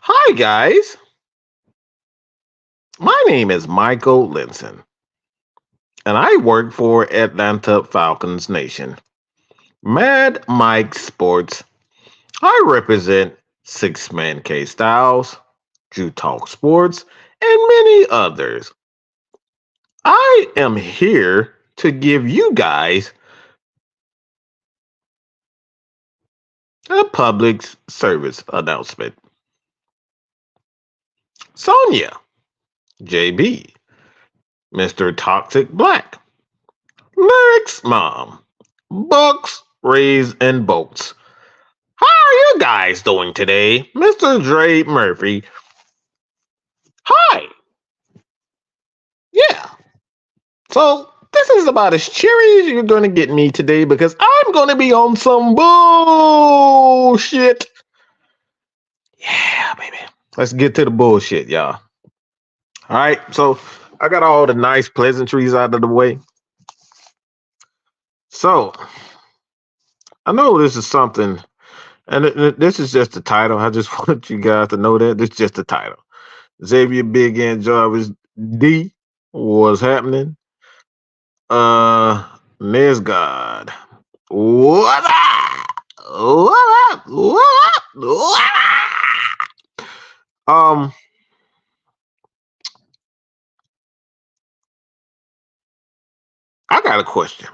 Hi, guys. My name is Michael Linson, and I work for Atlanta Falcons Nation. Mad Mike Sports. I represent Six Man K Styles, Drew Talk Sports, and many others. I am here to give you guys a public service announcement. Sonia, JB, Mr. Toxic Black, Lyric's Mom, Books, Rays, and Boats. How are you guys doing today? Mr. Dre Murphy. Hi. Yeah. So this is about as cheery as you're going to get me today because I'm going to be on some bullshit. Yeah, baby. Let's get to the bullshit, y'all. All right. So I got all the nice pleasantries out of the way. So I know this is something, and this is just the title. I just want you guys to know that this is just the title. Xavier Big and Jarvis D was happening. Nesgod. What up? What up? What up? What up? I got a question.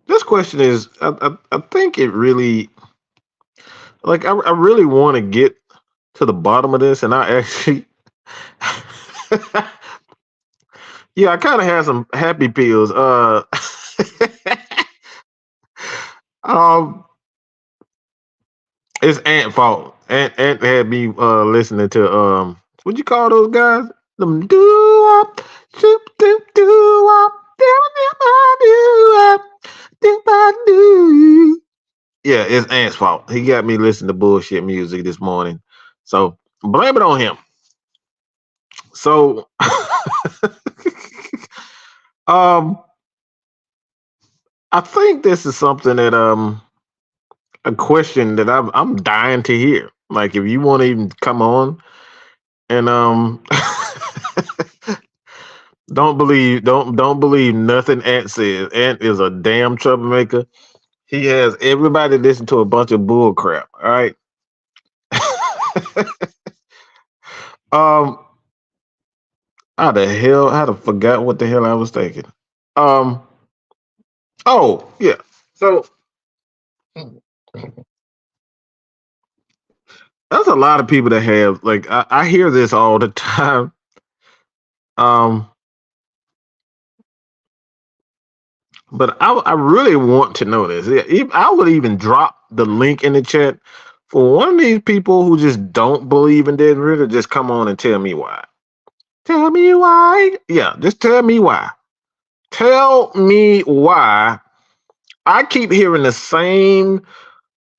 This question is, I think it really, I really want to get to the bottom of this, and I actually, yeah, I kind of had some happy pills. Um, it's Ant fault. Ant had me listening to what you call those guys? Them doo up, shoop doop doo up, doo up, doo. Yeah, it's Ant's fault. He got me listening to bullshit music this morning. So blame it on him. So um I think this is something that a question that I'm dying to hear. Like if you want to even come on and don't believe nothing Ant says. Ant is a damn troublemaker. He has everybody listen to a bunch of bull crap. All right. um how the forgot what the hell I was thinking. Um oh yeah. So there's a lot of people that have I hear this all the time. Um But I really want to know this. I would even drop the link in the chat for one of these people who just don't believe in Desmond to just come on and tell me why. Tell me why. Yeah, just tell me why. Tell me why I keep hearing the same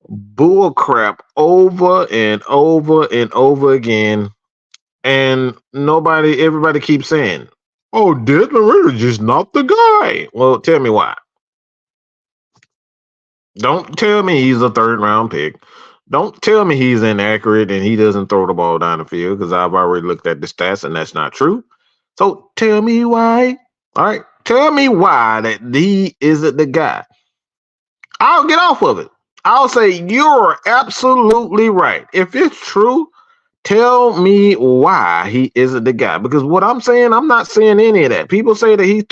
bull crap over and over and over again, and everybody keeps saying, "Oh, Desmond Ritter's just not the guy." Well, tell me why. Don't tell me he's a third round pick. Don't tell me he's inaccurate and he doesn't throw the ball down the field because I've already looked at the stats and that's not true. So tell me why. All right. Tell me why that he isn't the guy. I'll get off of it. I'll say you're absolutely right. If it's true, tell me why he isn't the guy. Because what I'm saying, I'm not saying any of that. People say that he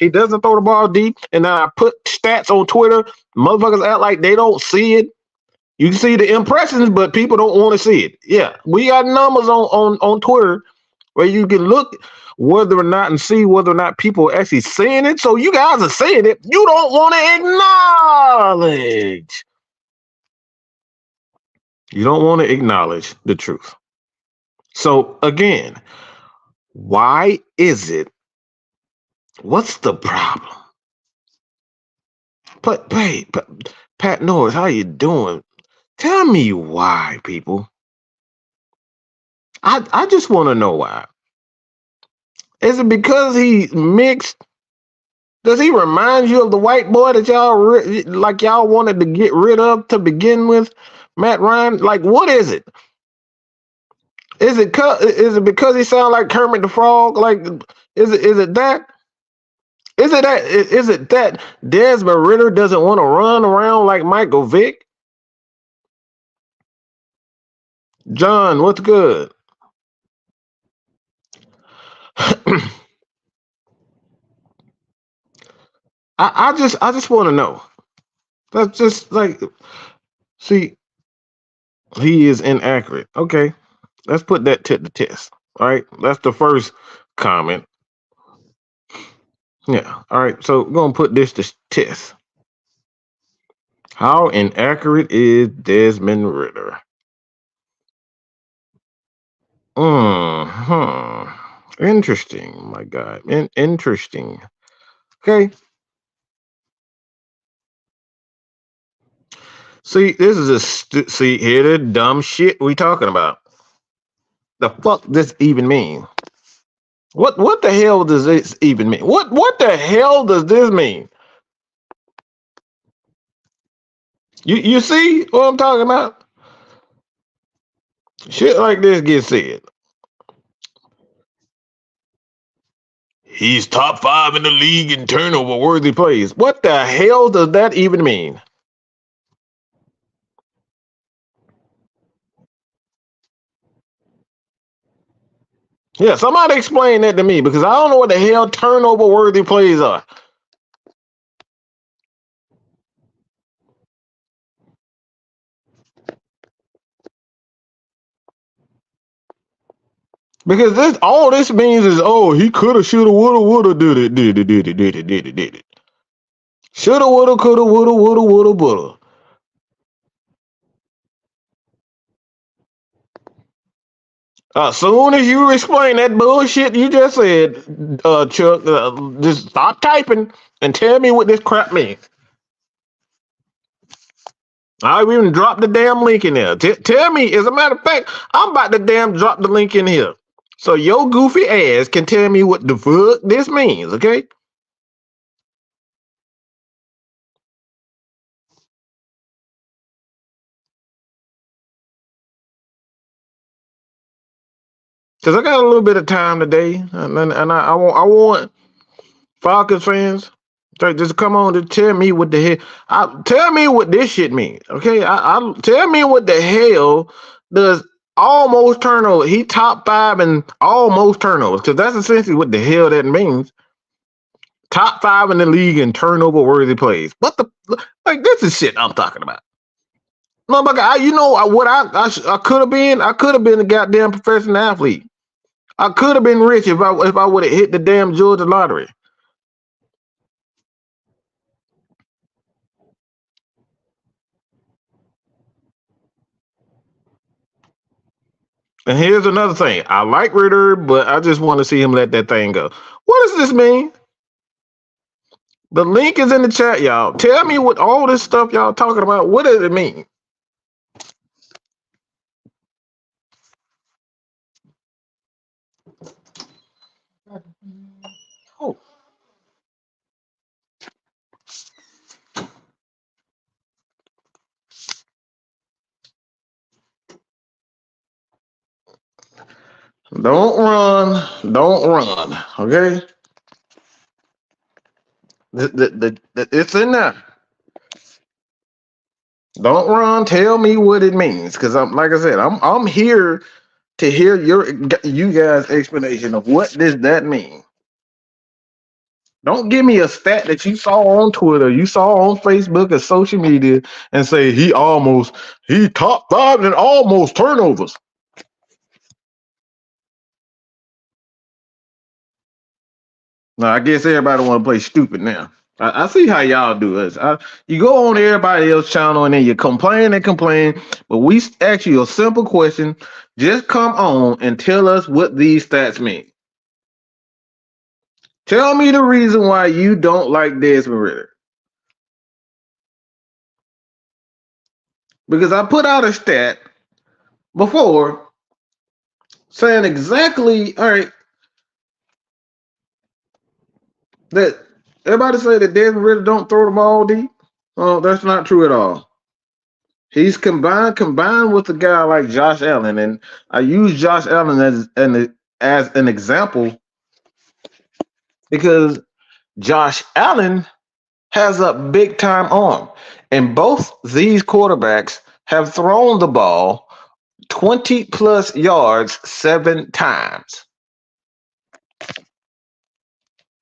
doesn't throw the ball deep, and then I put stats on Twitter. Motherfuckers act like they don't see it. You can see the impressions, but people don't want to see it. Yeah, we got numbers on Twitter where you can look whether or not and see whether or not people are actually saying it. So you guys are saying it. You don't want to acknowledge. You don't want to acknowledge the truth. So again, why is it? What's the problem? But hey, Pat Norris, how you doing? Tell me why, people. I just want to know why. Is it because he mixed Does he remind you of the white boy that like y'all wanted to get rid of to begin with, Matt Ryan? Like, what is it? Is it because he sounds like Kermit the Frog? Like, is it that? Is it that Desmond Ritter doesn't want to run around like Michael Vick? John, what's good? I just want to know. That's just like, see, he is inaccurate. Okay, let's put that to the test. All right, that's the first comment. Yeah. All right. So we're gonna put this to test. How inaccurate is Desmond Ritter? Hmm. Interesting, my God. Interesting. Okay. See, this is see here the dumb shit we talking about. The fuck this even mean? What the hell does this even mean? What the hell does this mean? You see what I'm talking about? Shit like this gets said. He's top 5 in the league in turnover worthy plays. What the hell does that even mean? Yeah, somebody explain that to me because I don't know what the hell turnover worthy plays are. Because this all this means is, oh, he coulda, shoulda, woulda, did it. Shoulda, woulda, coulda, woulda, woulda. As soon as you explain that bullshit you just said, Chuck, just stop typing and tell me what this crap means. I even dropped the damn link in there. Tell me, as a matter of fact, I'm about to damn drop the link in here. So your goofy ass can tell me what the fuck this means, okay? Because I got a little bit of time today, and I want Falcons fans to just come on to tell me what the hell. Tell me what this shit means, okay? I tell me what the hell does almost turnover. He top 5 in almost turnovers, because that's essentially what the hell that means. Top 5 in the league in turnover worthy plays. What the like? This is shit I'm talking about. Motherfucker, you know what I could have been? I could have been a goddamn professional athlete. I could have been rich if I would have hit the damn Georgia lottery. And here's another thing. I like Ritter, but I just want to see him let that thing go. What does this mean? The link is in the chat, y'all. Tell me what all this stuff y'all talking about. What does it mean? Oh. Don't run. Don't run. Okay? It's in there. Don't run. Tell me what it means, because I'm like I said, I'm here to hear you guys' explanation of what does that mean. Don't give me a stat that you saw on Twitter, you saw on Facebook or social media, and say he top 5 in almost turnovers. Now I guess everybody want to play stupid now. I see how y'all do it. You go on everybody else's channel and then you complain and complain. But we ask you a simple question. Just come on and tell us what these stats mean. Tell me the reason why you don't like Desmond Ritter. Because I put out a stat before saying exactly, all right, that Everybody say that Desmond really don't throw the ball deep. Oh, that's not true at all. He's combined with a guy like Josh Allen, and I use Josh Allen as an example because Josh Allen has a big time arm, and both these quarterbacks have thrown the ball 20 plus yards 7 times.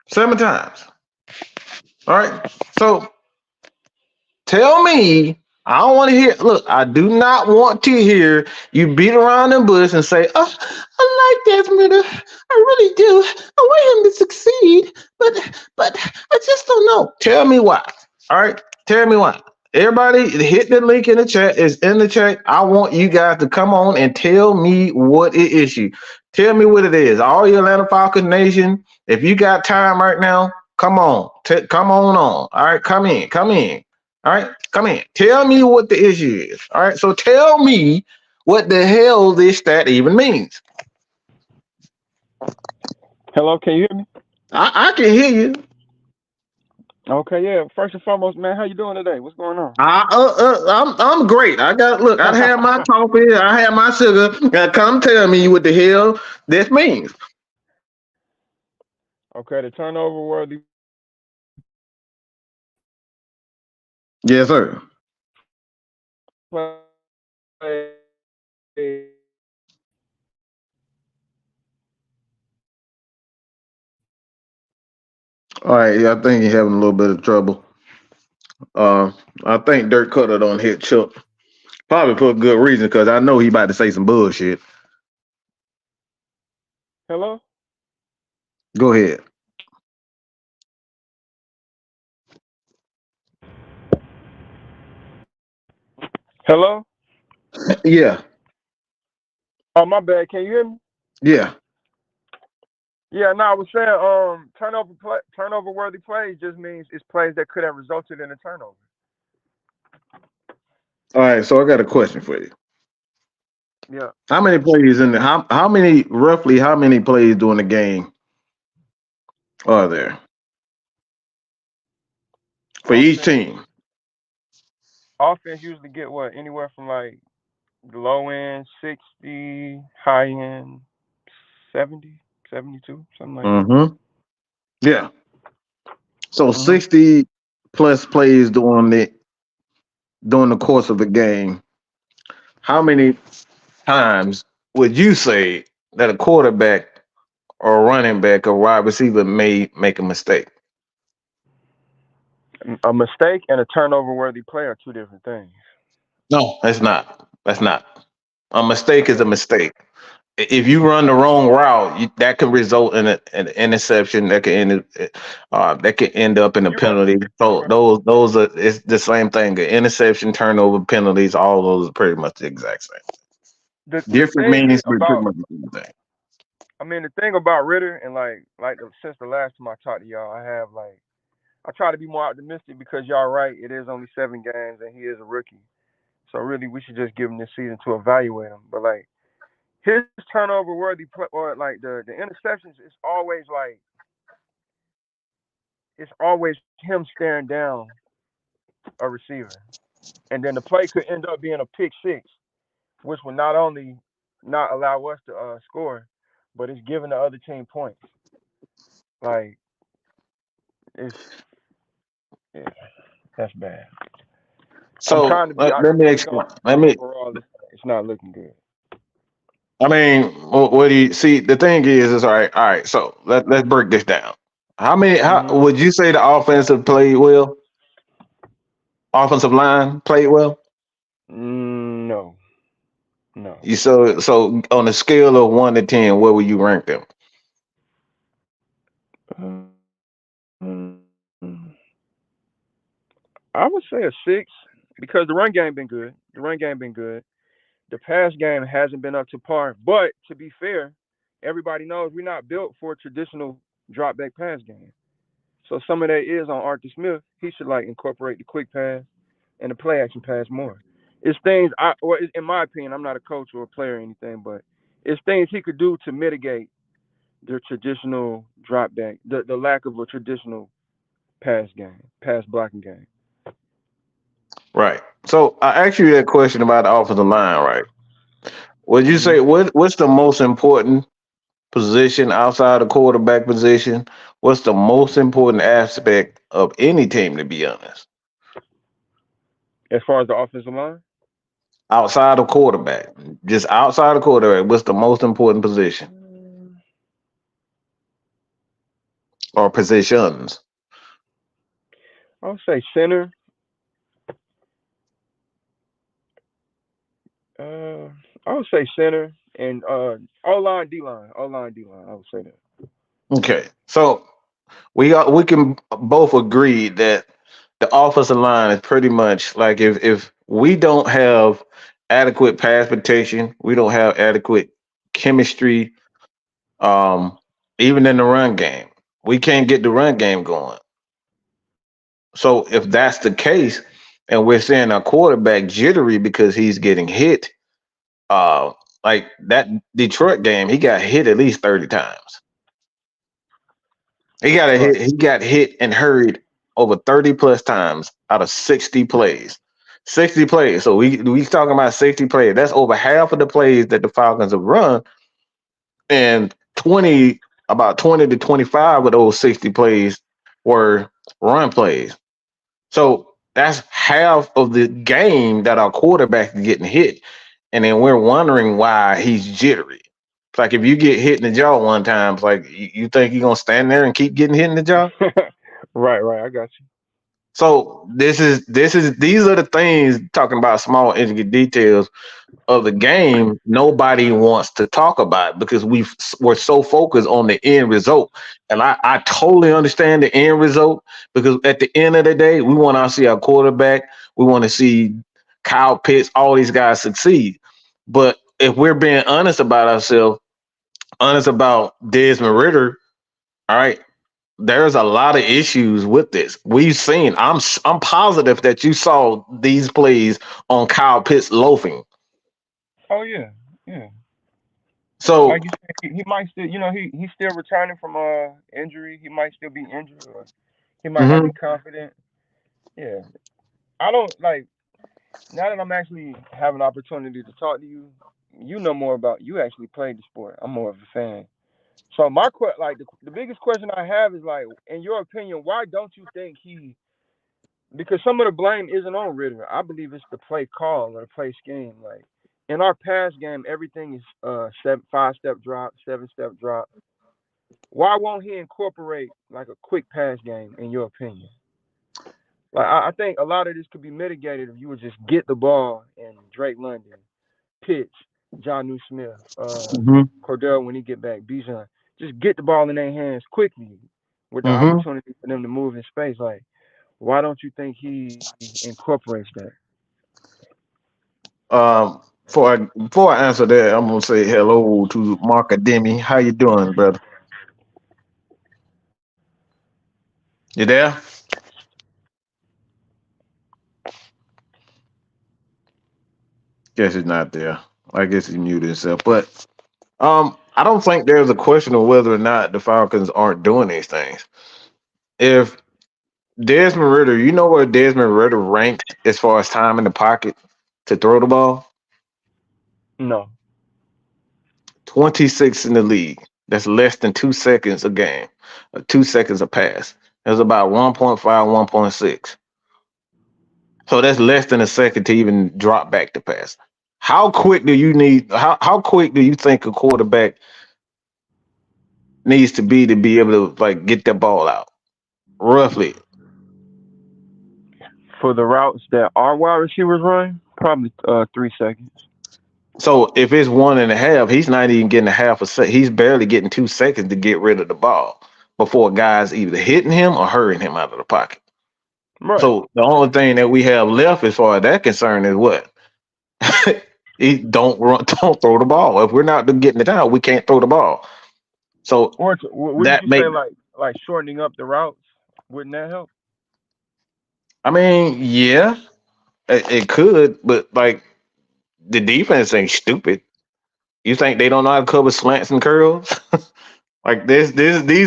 7 times. All right. So tell me, I don't want to hear. Look, I do not want to hear you beat around the bush and say, "Oh, I like Desmond. I really do. I want him to succeed, but I just don't know." Tell me why. All right, tell me why. Everybody, hit the link in the chat. It's in the chat. I want you guys to come on and tell me what it is. You tell me what it is. All your Atlanta Falcons Nation, if you got time right now, come on, come on. All right, come in, come in. All right, come in. Tell me what the issue is. All right, so tell me what the hell this stat even means. Hello, can you hear me? I can hear you. Okay, yeah. First and foremost, man, how you doing today? What's going on? I'm great. I got look. I have my coffee. I have my sugar. Now come tell me what the hell this means. Okay, the turnover worthy Yes, sir. play. All right. Yeah, I think you're having a little bit of trouble. Uh, I think Dirk Cutter don't hit Chuck. Probably for a good reason because I know he about to say some bullshit. Hello? Go ahead. Hello? Yeah. Oh, my bad. Can you hear me? Yeah. Yeah, no, I was saying, turnover worthy plays just means it's plays that could have resulted in a turnover. All right. So I got a question for you. Yeah, How many plays in the how many roughly how many plays during the game are there for each offense. team? Offense usually get what anywhere from like the low end 60, high end 70, 72, something like that. Mm-hmm. Yeah. So Mhm. 60 plus plays during the course of a game. How many times would you say that a quarterback or a running back or wide receiver may make a mistake? A mistake and a turnover worthy play are two different things. No, that's not. That's not. A mistake is a Okay. mistake. If you run the wrong route, that can result in an interception. That can end up in a You're right. penalty. You're So right. those are it's the same thing. The interception, turnover, penalties, all those are pretty much the exact same. The Different thing meanings, but pretty about much the same thing. I mean the thing about Ritter and since the last time I talked to y'all, I try to be more optimistic because y'all right. It is only 7 games and he is a rookie. So really, we should just give him this season to evaluate him. But like his turnover worthy play or like the interceptions, it's always him staring down a receiver, and then the play could end up being a pick six, which would not only not allow us to score, but it's giving the other team points. Like it's yeah, that's bad. I'm trying So to be let me optimistic on explain. it, Let but me. overall, it's not looking good. I mean, what do you see? The thing is all right. All right. So let's break this down. How many? How Hmm. would you say the offensive played well? Offensive line played well. No, no. So on a scale of 1 to 10, where would you rank them? Um, I would say a six because the run game been good. The run game been good. The pass game hasn't been up to par. But to be fair, everybody knows we're not built for a traditional drop back pass game. So some of that is on Arthur Smith. He should like incorporate the quick pass and the play action pass more. It's things in my opinion, I'm not a coach or a player or anything, but it's things he could do to mitigate the traditional drop back, the lack of a traditional pass game, pass blocking game. Right. So I asked you that question about the offensive line, right? Would you Hmm. say what's the most important position outside the quarterback position? What's the most important aspect of any team, to be honest? As far as the offensive line, Outside of quarterback, just outside of quarterback, what's the most important position mm, or positions? I would say center. Uh, I would say center and O line, D line, O line, D line. I would say that. Okay, so we can both agree that the offensive line is pretty much like if we don't have adequate pass protection, we don't have adequate chemistry, um, even in the run game, we can't get the run game going. So if that's the case, and we're seeing our quarterback jittery because he's getting hit, uh, like that Detroit game, he got hit at least 30 times. Right. He got hit and hurried over 30 plus times out of 60 plays. 60 plays. So we talking about 60 plays. That's over half of the plays that the Falcons have run, and 20 about 20 to 25 of those 60 plays were run plays. So that's half of the game that our quarterback is getting hit. And then we're wondering why he's jittery. It's like if you get hit in the jaw one time, it's like you think you're gonna stand there and keep getting hit in the jaw. Right, right. I got you. So these are the things talking about small intricate details of the game nobody wants to talk about because we're so focused on the end result. And I totally understand the end result because at the end of the day, we want to see our quarterback, we want to see Kyle Pitts, all these guys succeed. But if we're being honest about ourselves, honest about Desmond Ritter, all right, there's a lot of issues with this. We've seen. I'm positive that you saw these plays on Kyle Pitts loafing. Oh yeah, yeah. Like So you said, he might still, he's still returning from injury. He might still be injured, or he might not mhm, be confident. Yeah, I don't like now that I'm actually having an opportunity to talk to you. You know more about you actually played the sport. I'm more of a fan. So like the biggest question I have is like, in your opinion, why don't you think he? Because some of the blame isn't on Ritter. I believe it's the play call or the play scheme. Like in our pass game, everything is 5 step drop, 7 step drop. Why won't he incorporate like a quick pass game? In your opinion, like I think a lot of this could be mitigated if you would just get the ball and Drake London, Pitts, John New Smith, mhm, Cordell when he get back, Bijan, just get the ball in their hands quickly with the mhm. opportunity for them to move in space. Like, why don't you think he incorporates that? Before I answer that, I'm gonna say hello to Mark Ademi. How you doing, brother? You there? Guess he's not there. I guess he muted himself. But I don't think there's a question of whether or not the Falcons aren't doing these things. If Desmond Ritter, you know where Desmond Ritter ranked as far as time in the pocket to throw the ball? No. 26 in the league. That's less than 2 seconds a game, 2 seconds a pass. That's about 1.5, 1.6. So that's less than a second to even drop back to pass. How quick do you need? How quick do you think a quarterback needs to be able to like get that ball out? Roughly. For the routes that our wide receivers run, probably 3 seconds. So if it's 1.5, he's not even getting a half a second. He's barely getting 2 seconds to get rid of the ball before guys either hitting him or hurrying him out of the pocket. Right. So the only thing that we have left as far as that concern is what? He don't run, don't throw the ball. If we're not getting it out, we can't throw the ball. So Or wouldn't that you say make like shortening up the routes? Wouldn't that help? I mean, yeah, it could, but like the defense ain't stupid. You think they don't know how to cover slants and curls? Like these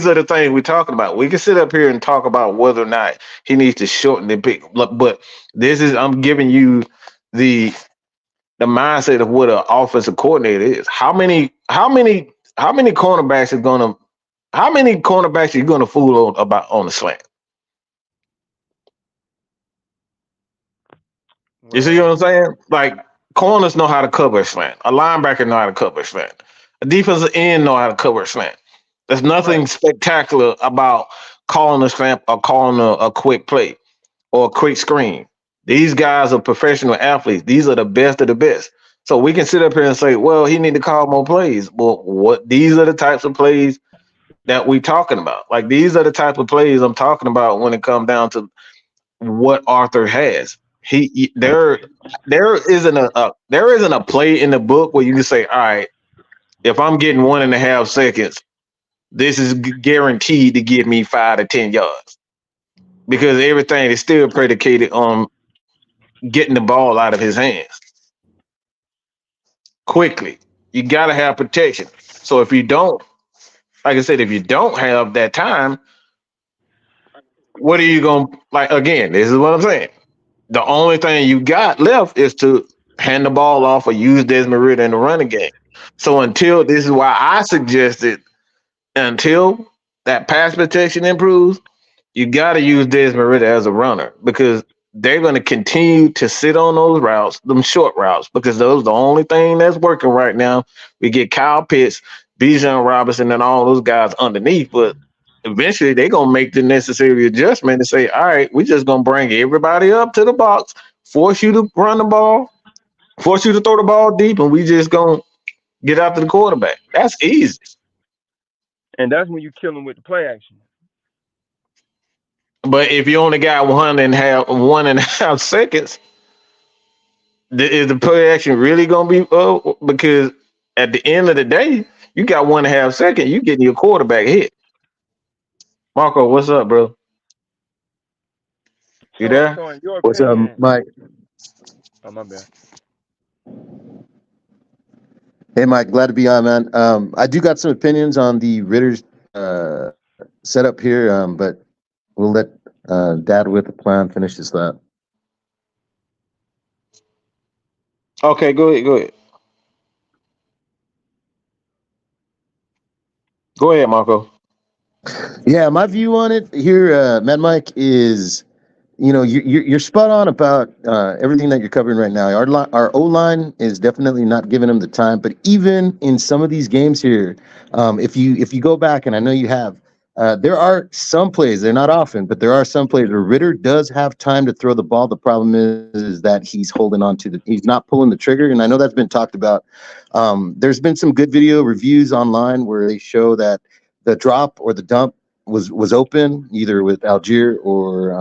are the things we're talking about. We can sit up here and talk about whether or not he needs to shorten the pick, but I'm giving you the the mindset of what an offensive coordinator is. How many cornerbacks is gonna how many cornerbacks are you gonna fool on the slant? You see what Well, I'm saying? Like corners know how to cover a slant. A linebacker know how to cover a slant. A defensive end know how to cover a slant. There's right. nothing spectacular about calling a slant or calling a quick play or a quick screen. These guys are professional athletes. These are the best of the best. So we can sit up here and say, well, he need to call more plays. Well, what these are the types of plays that we talking about. Like these are the type of plays I'm talking about when it comes down to what Arthur has. There isn't there isn't a play in the book where you can say, all right, if I'm getting 1.5 seconds, this is guaranteed to give me 5 to 10 yards because everything is still predicated on getting the ball out of his hands quickly. You got to have protection. So if you don't, like I said, if you don't have that time, what are you going to like? Again, this is what I'm saying. The only thing you got left is to hand the ball off or use Desmond Ritter in the running game. So until this is why I suggested until that pass protection improves, you got to use Desmond Ritter as a runner because they're going to continue to sit on those routes, them short routes, because those are the only thing that's working right now. We get Kyle Pitts, Bijan Robinson, and all those guys underneath, but eventually they're going to make the necessary adjustment and say, all right, we're just going to bring everybody up to the box, force you to run the ball, force you to throw the ball deep, and we just going to get after the quarterback. That's easy. And that's when you kill him with the play action. But if you only got 1.5 seconds, is the play action really gonna be? Because at the end of the day, you got 1.5 seconds. You getting your quarterback hit. Marco, what's up, bro? You So, there? so in your What's up, opinion, Mike? oh my bad. Hey, Mike. Glad to be on, man. I do got some opinions on the Ritter's setup here, but we'll let Dad with the plan finish this thought. Okay, go ahead. Go ahead. Go ahead, Marco. Yeah, my view on it here, Mad Mike, is you're spot on about everything that you're covering right now. Our O line is definitely not giving him the time, but even in some of these games here, if you go back, and I know you have, there are some plays. They're not often, but there are some plays where Ritter does have time to throw the ball. The problem is that he's holding on to he's not pulling the trigger, and I know that's been talked about. There's been some good video reviews online where they show that the drop or the dump was open either with Algier or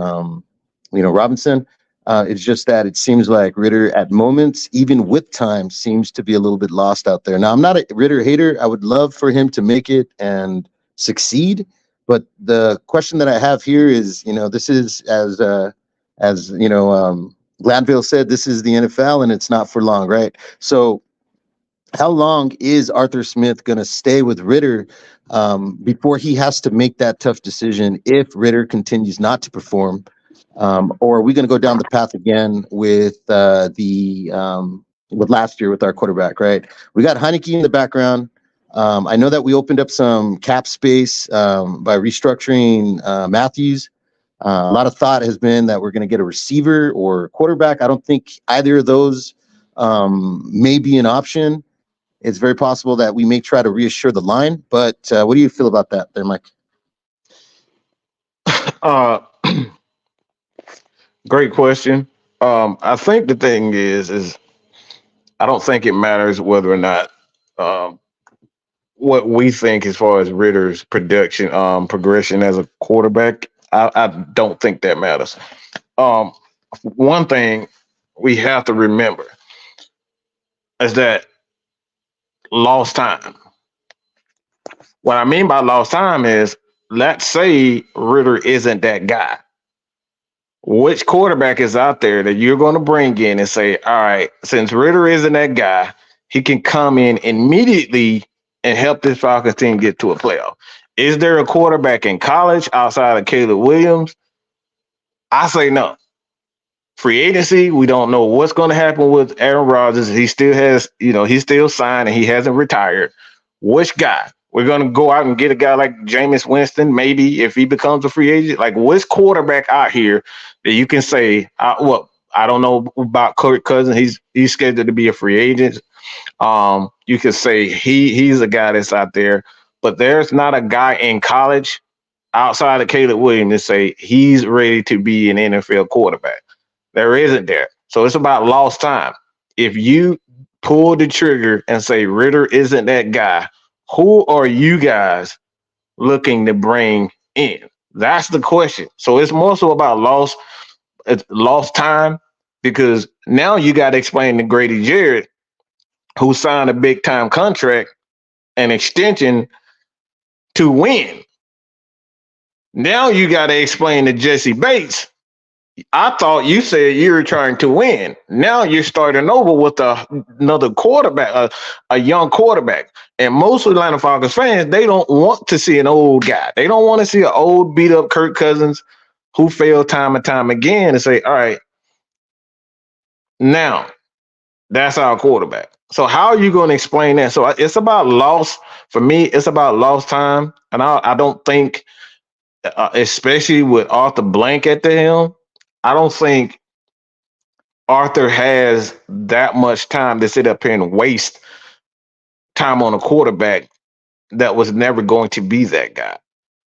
Robinson. It's just that it seems like Ritter at moments, even with time, seems to be a little bit lost out there. Now, I'm not a Ritter hater. I would love for him to make it and succeed. But the question that I have here is, this is as Glanville said, this is the NFL and it's not for long, right? So how long is Arthur Smith going to stay with Ritter before he has to make that tough decision if Ritter continues not to perform? Or are we going to go down the path again with with last year with our quarterback, right? We got Heineke in the background. I know that we opened up some cap space by restructuring Matthews. A lot of thought has been that we're going to get a receiver or quarterback. I don't think either of those may be an option. It's very possible that we may try to reassure the line. But what do you feel about that there, Mike? Uh, Great question. I think the thing is I don't think it matters whether or not um, what we think as far as Ritter's production progression as a quarterback. I don't think that matters. Um, One thing we have to remember is that lost time. What I mean by lost time is let's say Ritter isn't that guy. Which quarterback is out there that you're going to bring in and say, all right, since Ritter isn't that guy, he can come in immediately and help this Falcons team get to a playoff. Is there a quarterback in college outside of Caleb Williams? I say no. Free agency, we don't know what's going to happen with Aaron Rodgers. He still has, he's still signed and he hasn't retired. Which guy? We're going to go out and get a guy like Jameis Winston, maybe if he becomes a free agent. Like, which quarterback out here that you can say, I don't know about Kirk Cousins. He's scheduled to be a free agent. You can say he's a guy that's out there, but there's not a guy in college outside of Caleb Williams to say he's ready to be an NFL quarterback. There isn't there. So it's about lost time. If you pull the trigger and say Ritter isn't that guy, who are you guys looking to bring in? That's the question. So it's more so about lost time, because now you got to explain to Grady Jarrett, who signed a big time contract, an extension to win. Now you got to explain to Jesse Bates, I thought you said you were trying to win. Now you're starting over with another quarterback, a young quarterback. And most Atlanta Falcons fans, they don't want to see an old guy. They don't want to see an old beat up Kirk Cousins who failed time and time again and say, all right, now that's our quarterback. So how are you going to explain that? So it's about loss. For me, it's about lost time. And I don't think, especially with Arthur Blank at the helm, I don't think Arthur has that much time to sit up here and waste time on a quarterback that was never going to be that guy.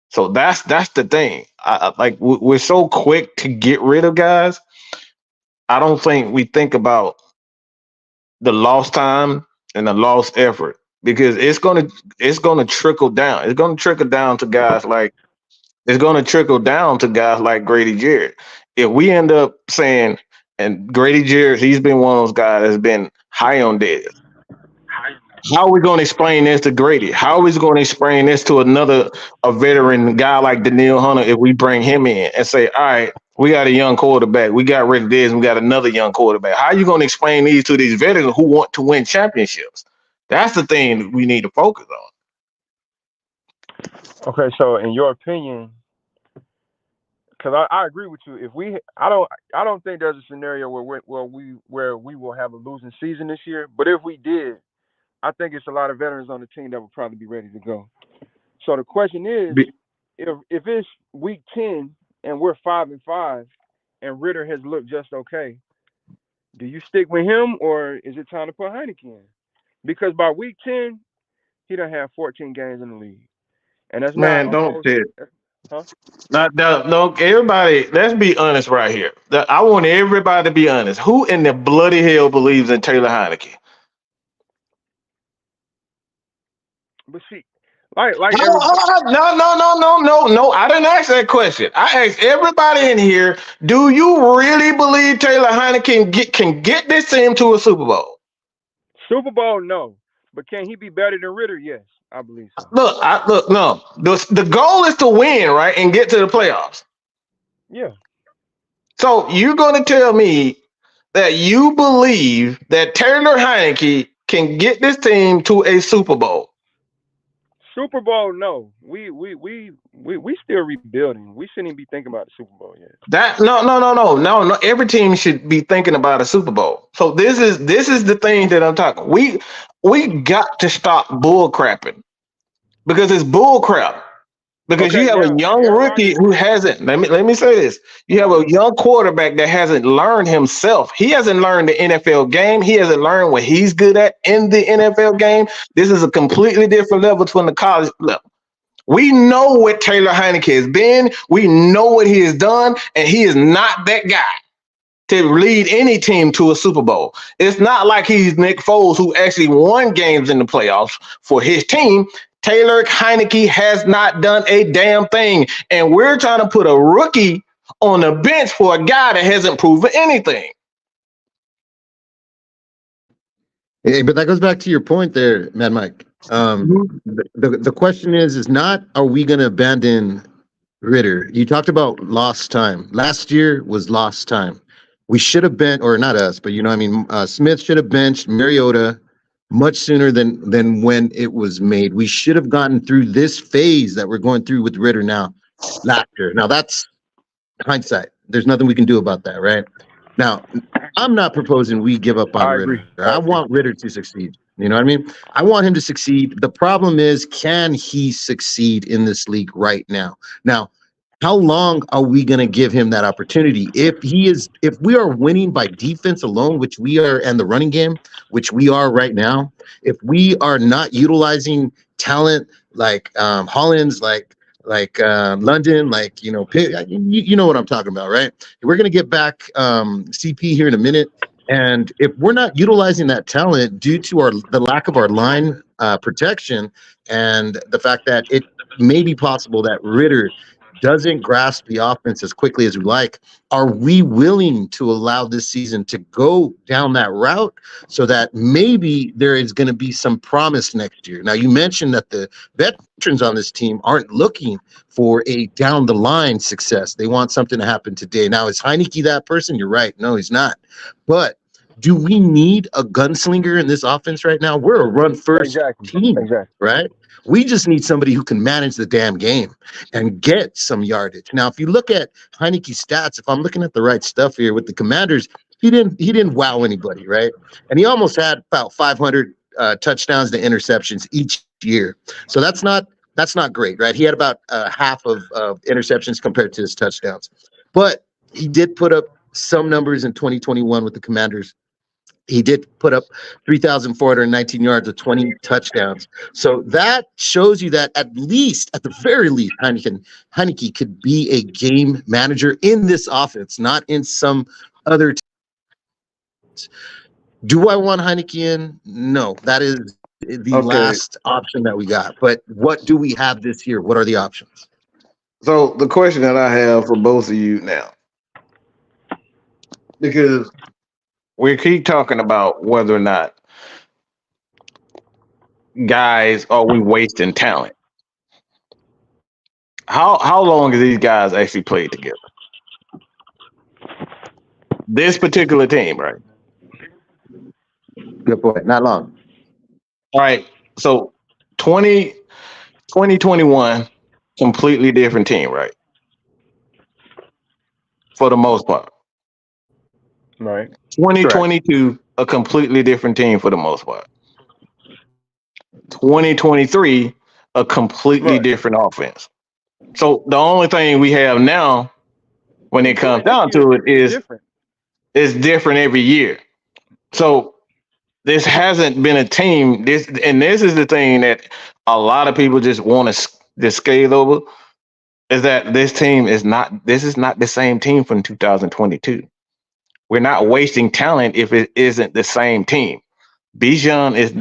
So that's the thing. We're so quick to get rid of guys. I don't think we think about the lost time and the lost effort, because it's gonna trickle down. It's gonna trickle down to guys like Grady Jarrett. If we end up saying, and Grady Jarrett, he's been one of those guys that's been high on dead. How are we going to explain this to Grady? How are we going to explain this to a veteran guy like Danielle Hunter if we bring him in and say, all right, we got a young quarterback. We got rid of this and we got another young quarterback. How are you going to explain these to these veterans who want to win championships? That's the thing we need to focus on. Okay, so in your opinion, because I agree with you. I don't think there's a scenario where we will have a losing season this year. But if we did, I think it's a lot of veterans on the team that would probably be ready to go. So the question is, if it's week 10 and we're 5-5 and Ritter has looked just okay, do you stick with him or is it time to put Heineke in? Because by week 10, he done have 14 games in the league, and that's don't say it. Huh? No, everybody, let's be honest right here. I want everybody to be honest. Who in the bloody hell believes in Taylor Heineke? But see, like No. I didn't ask that question. I asked everybody in here, do you really believe Taylor Heineke can get this team to a Super Bowl? Super Bowl, no. But can he be better than Ritter? Yes, I believe so. Look, no. The goal is to win, right, and get to the playoffs. Yeah. So you're going to tell me that you believe that Taylor Heineke can get this team to a Super Bowl? Super Bowl, no. We still rebuilding. We shouldn't even be thinking about the Super Bowl yet. No. Every team should be thinking about a Super Bowl. So this is the thing that I'm talking. We got to stop bull crapping, because it's bull crap. Because you have a young rookie who hasn't. Let me say this. You have a young quarterback that hasn't learned himself. He hasn't learned the NFL game. He hasn't learned what he's good at in the NFL game. This is a completely different level from the college level. We know what Taylor Heineke has been. We know what he has done, and he is not that guy to lead any team to a Super Bowl. It's not like he's Nick Foles, who actually won games in the playoffs for his team. Taylor Heineke has not done a damn thing, and we're trying to put a rookie on the bench for a guy that hasn't proven anything. Hey, but that goes back to your point there, Mad Mike. The question is not, are we going to abandon Ritter? You talked about lost time. Last year was lost time. We should have been, or not us, but Smith should have benched Mariota, much sooner than when it was made. We should have gotten through this phase that we're going through with Ritter now last year. Now that's hindsight. There's nothing we can do about that, right? Now, I'm not proposing we give up on I Ritter. agree. I want Ritter to succeed. You know what I mean? I want him to succeed. The problem is, can he succeed in this league right now? Now, how long are we going to give him that opportunity? If we are winning by defense alone, which we are, and the running game, which we are right now, if we are not utilizing talent like Hollins, like London, like you know what I'm talking about, right? We're going to get back CP here in a minute. And if we're not utilizing that talent due to the lack of our line protection and the fact that it may be possible that Ritter doesn't grasp the offense as quickly as we like, are we willing to allow this season to go down that route so that maybe there is going to be some promise next year? Now, you mentioned that the veterans on this team aren't looking for a down the line success. They want something to happen today. Now, is Heineke that person? You're right. No, he's not. But do we need a gunslinger in this offense right now? We're a run first team, right? We just need somebody who can manage the damn game and get some yardage. Now, if you look at Heineke's stats, if I'm looking at the right stuff here with the Commanders, he didn't wow anybody, right? And he almost had about 500 touchdowns to interceptions each year. So that's not great, right? He had about half of interceptions compared to his touchdowns. But he did put up some numbers in 2021 with the Commanders. He did put up 3,419 yards with 20 touchdowns. So that shows you that at the very least, Heineke could be a game manager in this offense, not in some other teams. Do I want Heineke in? No, that is the last option that we got. But what do we have this year? What are the options? So the question that I have for both of you now, because we keep talking about whether or not guys are we wasting talent. How long have these guys actually played together? This particular team, right? Good point. Not long. All right. So 2021, completely different team, right? For the most part. Right. 2022, correct. A completely different team for the most part. 2023, a completely different offense. So the only thing we have now, when it comes down to it, is it's different every year. So this hasn't been a team. This is the thing that a lot of people just want to scale over, is that this team is not. This is not the same team from 2022. We're not wasting talent if it isn't the same team. Bijan is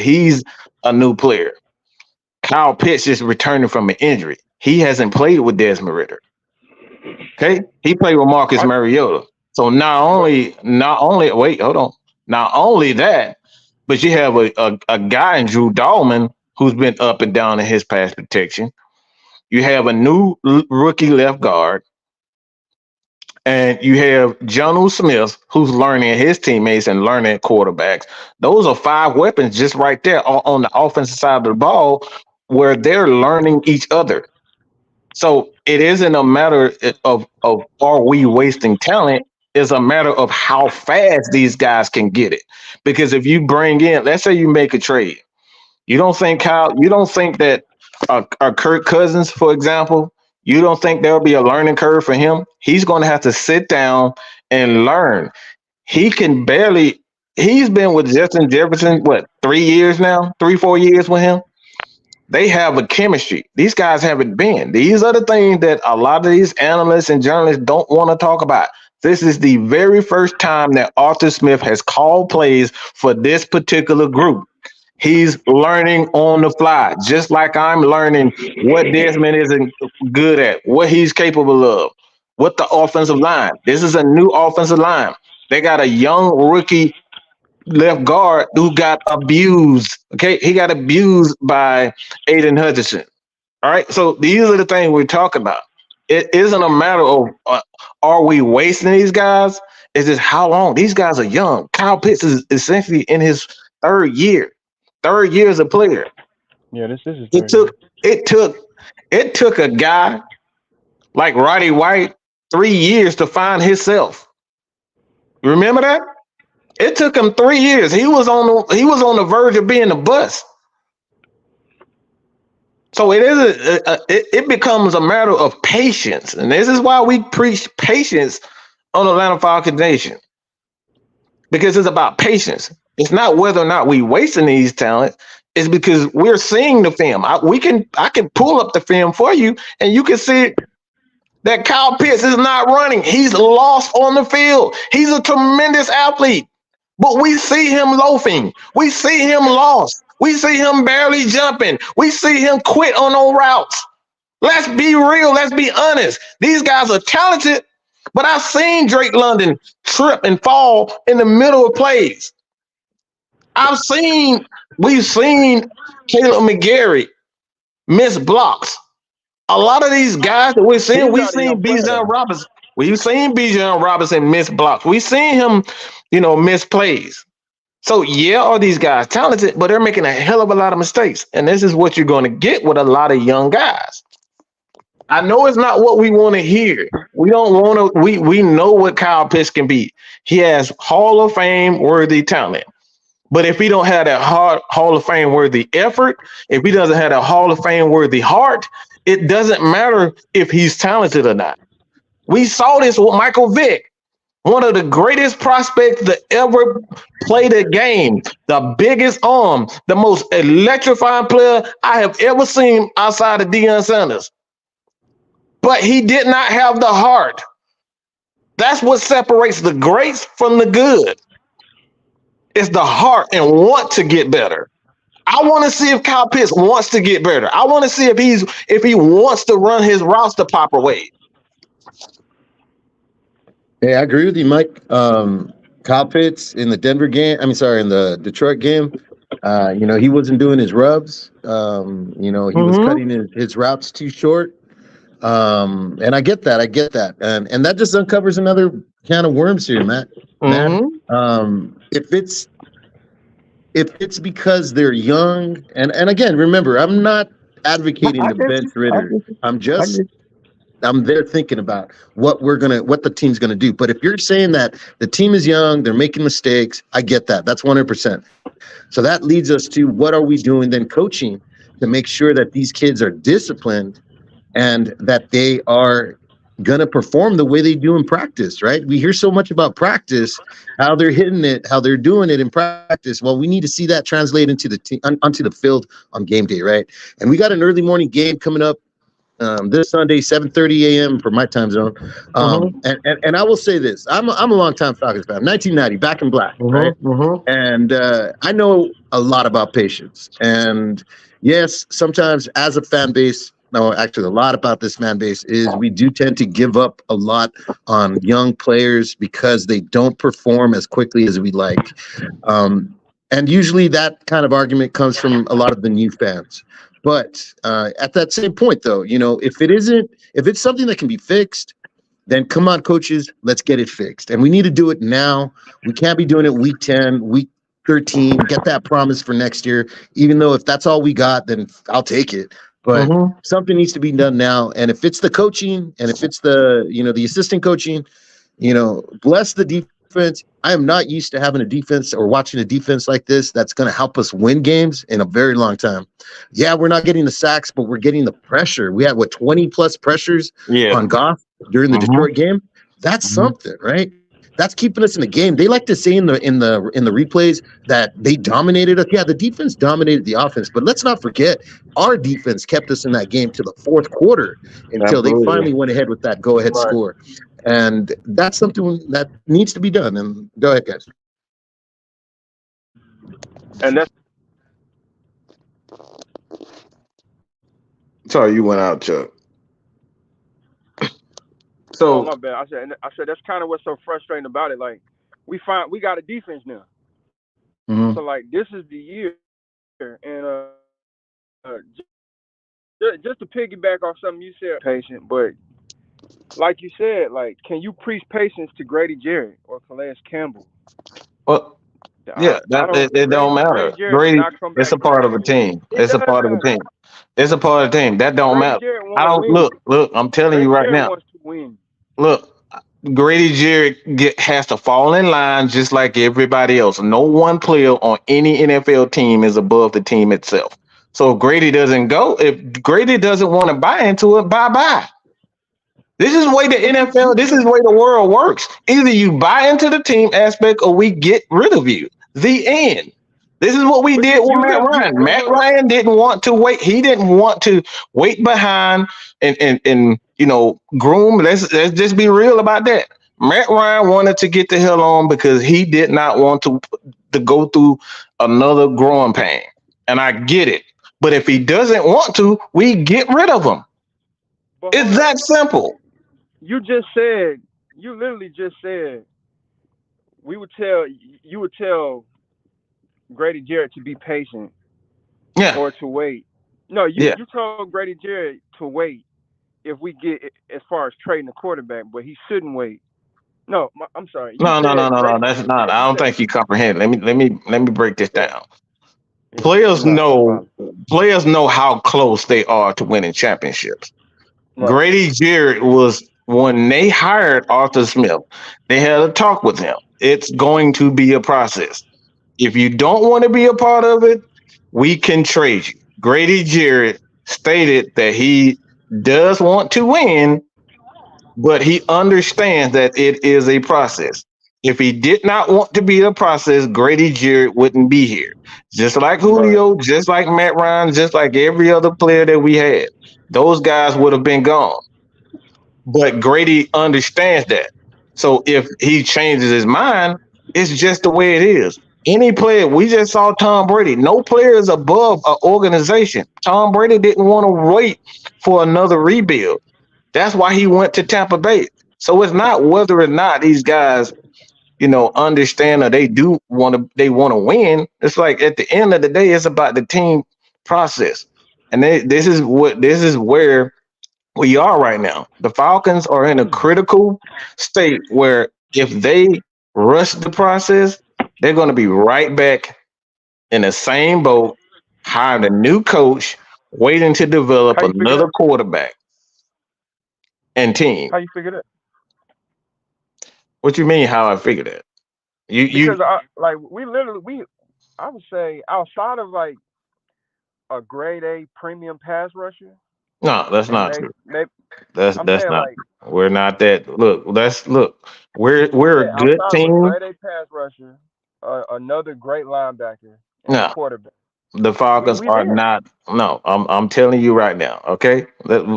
he's a new player. Kyle Pitts is returning from an injury. He hasn't played with Desmond Ritter. Okay, he played with Marcus Mariota. So not only wait, hold on. Not only that, but you have a guy in Drew Dahlman who's been up and down in his pass protection. You have a new rookie left guard. And you have Jonnu Smith, who's learning his teammates and learning quarterbacks. Those are 5 weapons just right there on the offensive side of the ball where they're learning each other. So it isn't a matter of are we wasting talent? It's a matter of how fast these guys can get it. Because if you bring in, let's say you make a trade. You don't think that Kirk Cousins, for example, you don't think there'll be a learning curve for him? He's going to have to sit down and learn. He's been with Justin Jefferson, 3 years now? 3-4 years with him? They have a chemistry. These guys haven't been. These are the things that a lot of these analysts and journalists don't want to talk about. This is the very first time that Arthur Smith has called plays for this particular group. He's learning on the fly, just like I'm learning what Desmond isn't good at, what he's capable of, what the offensive line. This is a new offensive line. They got a young rookie left guard who got abused. Okay, he got abused by Aiden Hutchinson. All right, so these are the things we're talking about. It isn't a matter of are we wasting these guys? It's just how long. These guys are young. Kyle Pitts is essentially in his 3rd year. third year as a player. Yeah, this is It third took year. it took it took a guy like Roddy White 3 years to find himself. You remember that? It took him 3 years. He was on the verge of being a bust. So it becomes a matter of patience, and this is why we preach patience on Atlanta Falcons Nation, because it's about patience. It's not whether or not we wasting these talents. It's because we're seeing the film. I can pull up the film for you, and you can see that Kyle Pitts is not running. He's lost on the field. He's a tremendous athlete, but we see him loafing. We see him lost. We see him barely jumping. We see him quit on those routes. Let's be real. Let's be honest. These guys are talented, but I've seen Drake London trip and fall in the middle of plays. We've seen Caleb McGarry miss blocks. A lot of these guys that we're seeing, He's we've not a young seen player Bijan though. Robinson. We've seen Bijan Robinson miss blocks. We've seen him, miss plays. So yeah, are these guys talented, but they're making a hell of a lot of mistakes. And this is what you're going to get with a lot of young guys. I know it's not what we want to hear. We don't want to. We know what Kyle Pitts can be. He has Hall of Fame worthy talent. But if he don't have that Hall of Fame worthy effort, if he doesn't have a Hall of Fame worthy heart, it doesn't matter if he's talented or not. We saw this with Michael Vick, one of the greatest prospects to ever play the game, the biggest arm, the most electrifying player I have ever seen outside of Deion Sanders. But he did not have the heart. That's what separates the greats from the good. It's the heart and want to get better. I want to see if Kyle Pitts wants to get better. I want to see if he wants to run his routes the proper way. Hey, I agree with you, Mike. Kyle Pitts in the Denver game. I mean, sorry, in the Detroit game. He wasn't doing his rubs. He was Mm-hmm. cutting his routes too short. And I get that. And that just uncovers another can of worms here, Matt. Mm-hmm. If it's because they're young, and again, remember, I'm not advocating I to get bench you. I Ritter. get you. I'm I just get you. I'm there thinking about what the team's gonna do. But if you're saying that the team is young, they're making mistakes, I get that. That's 100%. So that leads us to what are we doing then coaching to make sure that these kids are disciplined and that they are going to perform the way they do in practice, right? We hear so much about practice, how they're hitting it, how they're doing it in practice. Well, we need to see that translate into onto the field on game day, right? And we got an early morning game coming up this Sunday, 7:30 a.m. for my time zone. Mm-hmm. And I will say this: I'm a longtime Falcons fan, 1990, back in black, right? Mm-hmm. Mm-hmm. And I know a lot about patience. And yes, sometimes as a fan base, no, actually, a lot about this fan base is we do tend to give up a lot on young players because they don't perform as quickly as we like. And usually that kind of argument comes from a lot of the new fans. But at that same point, though, if it's something that can be fixed, then come on, coaches, let's get it fixed. And we need to do it now. We can't be doing it week 10, week 13, get that promise for next year. Even though if that's all we got, then I'll take it. But Mm-hmm. something needs to be done now. And if it's the coaching and if it's the assistant coaching, bless the defense. I am not used to having a defense or watching a defense like this that's going to help us win games in a very long time. Yeah, we're not getting the sacks, but we're getting the pressure. We had 20 plus pressures Yeah. on Goff during the Mm-hmm. Detroit game. That's Mm-hmm. something, right? That's keeping us in the game. They like to say in the replays that they dominated us. Yeah, the defense dominated the offense, but let's not forget our defense kept us in that game to the fourth quarter until they Absolutely. finally went ahead with that go-ahead Right. score. And that's something that needs to be done. And go ahead, guys. And that's Sorry, you went out, Chuck. oh So my bad. I said that's kind of what's so frustrating about it. Like we got a defense now. Mhm. So like this is the year, and just to piggyback off something you said, patient. But like you said, like can you preach patience to Grady Jarrett or Calais Campbell? well, Yeah, I that don't. it don't Grady matter. Jarrett did Grady, not come it's back a from part that of a shit. team. It It's a does part of a matter. team. It's a part of the team. That don't Grady matter. Jarrett I want to don't win. look. I'm telling you Grady right Jarrett now. wants to win. Look, Grady Jarrett has to fall in line just like everybody else. No one player on any NFL team is above the team itself. So if Grady doesn't go, if Grady doesn't want to buy into it, bye bye. This is the way the But NFL, you this is just the way the world works. Either you buy into the team aspect or we get rid of you. The end. This is what we but did with you Matt live you Ryan. wait, Matt hold up. Ryan didn't want to wait. He didn't want to wait behind and groom. Let's just be real about that. Matt Ryan wanted to get the hell on because he did not want to go through another growing pain. And I get it. But if he doesn't want to, we get rid of him. But hold It's up. that simple. You just said you literally just said we would tell you would tell Grady Jarrett to be patient Yeah. or to wait. No, Yeah. you told Grady Jarrett to wait if we get as far as trading the quarterback, but he shouldn't wait. No, I'm sorry. You No, no, no, said no, no. Grady. That's not. Yeah, I you don't said think you comprehend. Let me break this yeah, down. yeah. Players My know apologies. players know how close they are to winning championships. Right, Grady Jarrett was when they hired Arthur Smith, they had a talk with him. It's going to be a process. If you don't want to be a part of it, we can trade you. Grady Jarrett stated that he does want to win, but he understands that it is a process. If he did not want to be a process, Grady Jarrett wouldn't be here. Just like right. Julio, just like Matt Ryan, just like every other player that we had. Those guys would have been gone. But Grady understands that. So if he changes his mind, it's just the way it is. Any player, we just saw Tom Brady. No player is above an organization. Tom Brady didn't want to wait for another rebuild. That's why he went to Tampa Bay. So it's not whether or not these guys, understand or they want to win. It's like at the end of the day, it's about the team process. And this is where we are right now. The Falcons are in a critical state where if they rush the process, they're going to be right back in the same boat, hiring a new coach, waiting to develop How you figure another that? quarterback and team. How you figure that? What you mean? How I figured that? You Because I like we literally we I would say outside of like a grade A premium pass rusher, no, that's and not true. maybe I'm That's saying not. like We're not that. Look. I'm We're a saying good outside of a team. grade A pass rusher, another great linebacker, and a No, quarterback, the Falcons we are there. not. No, I'm telling you right now. Okay,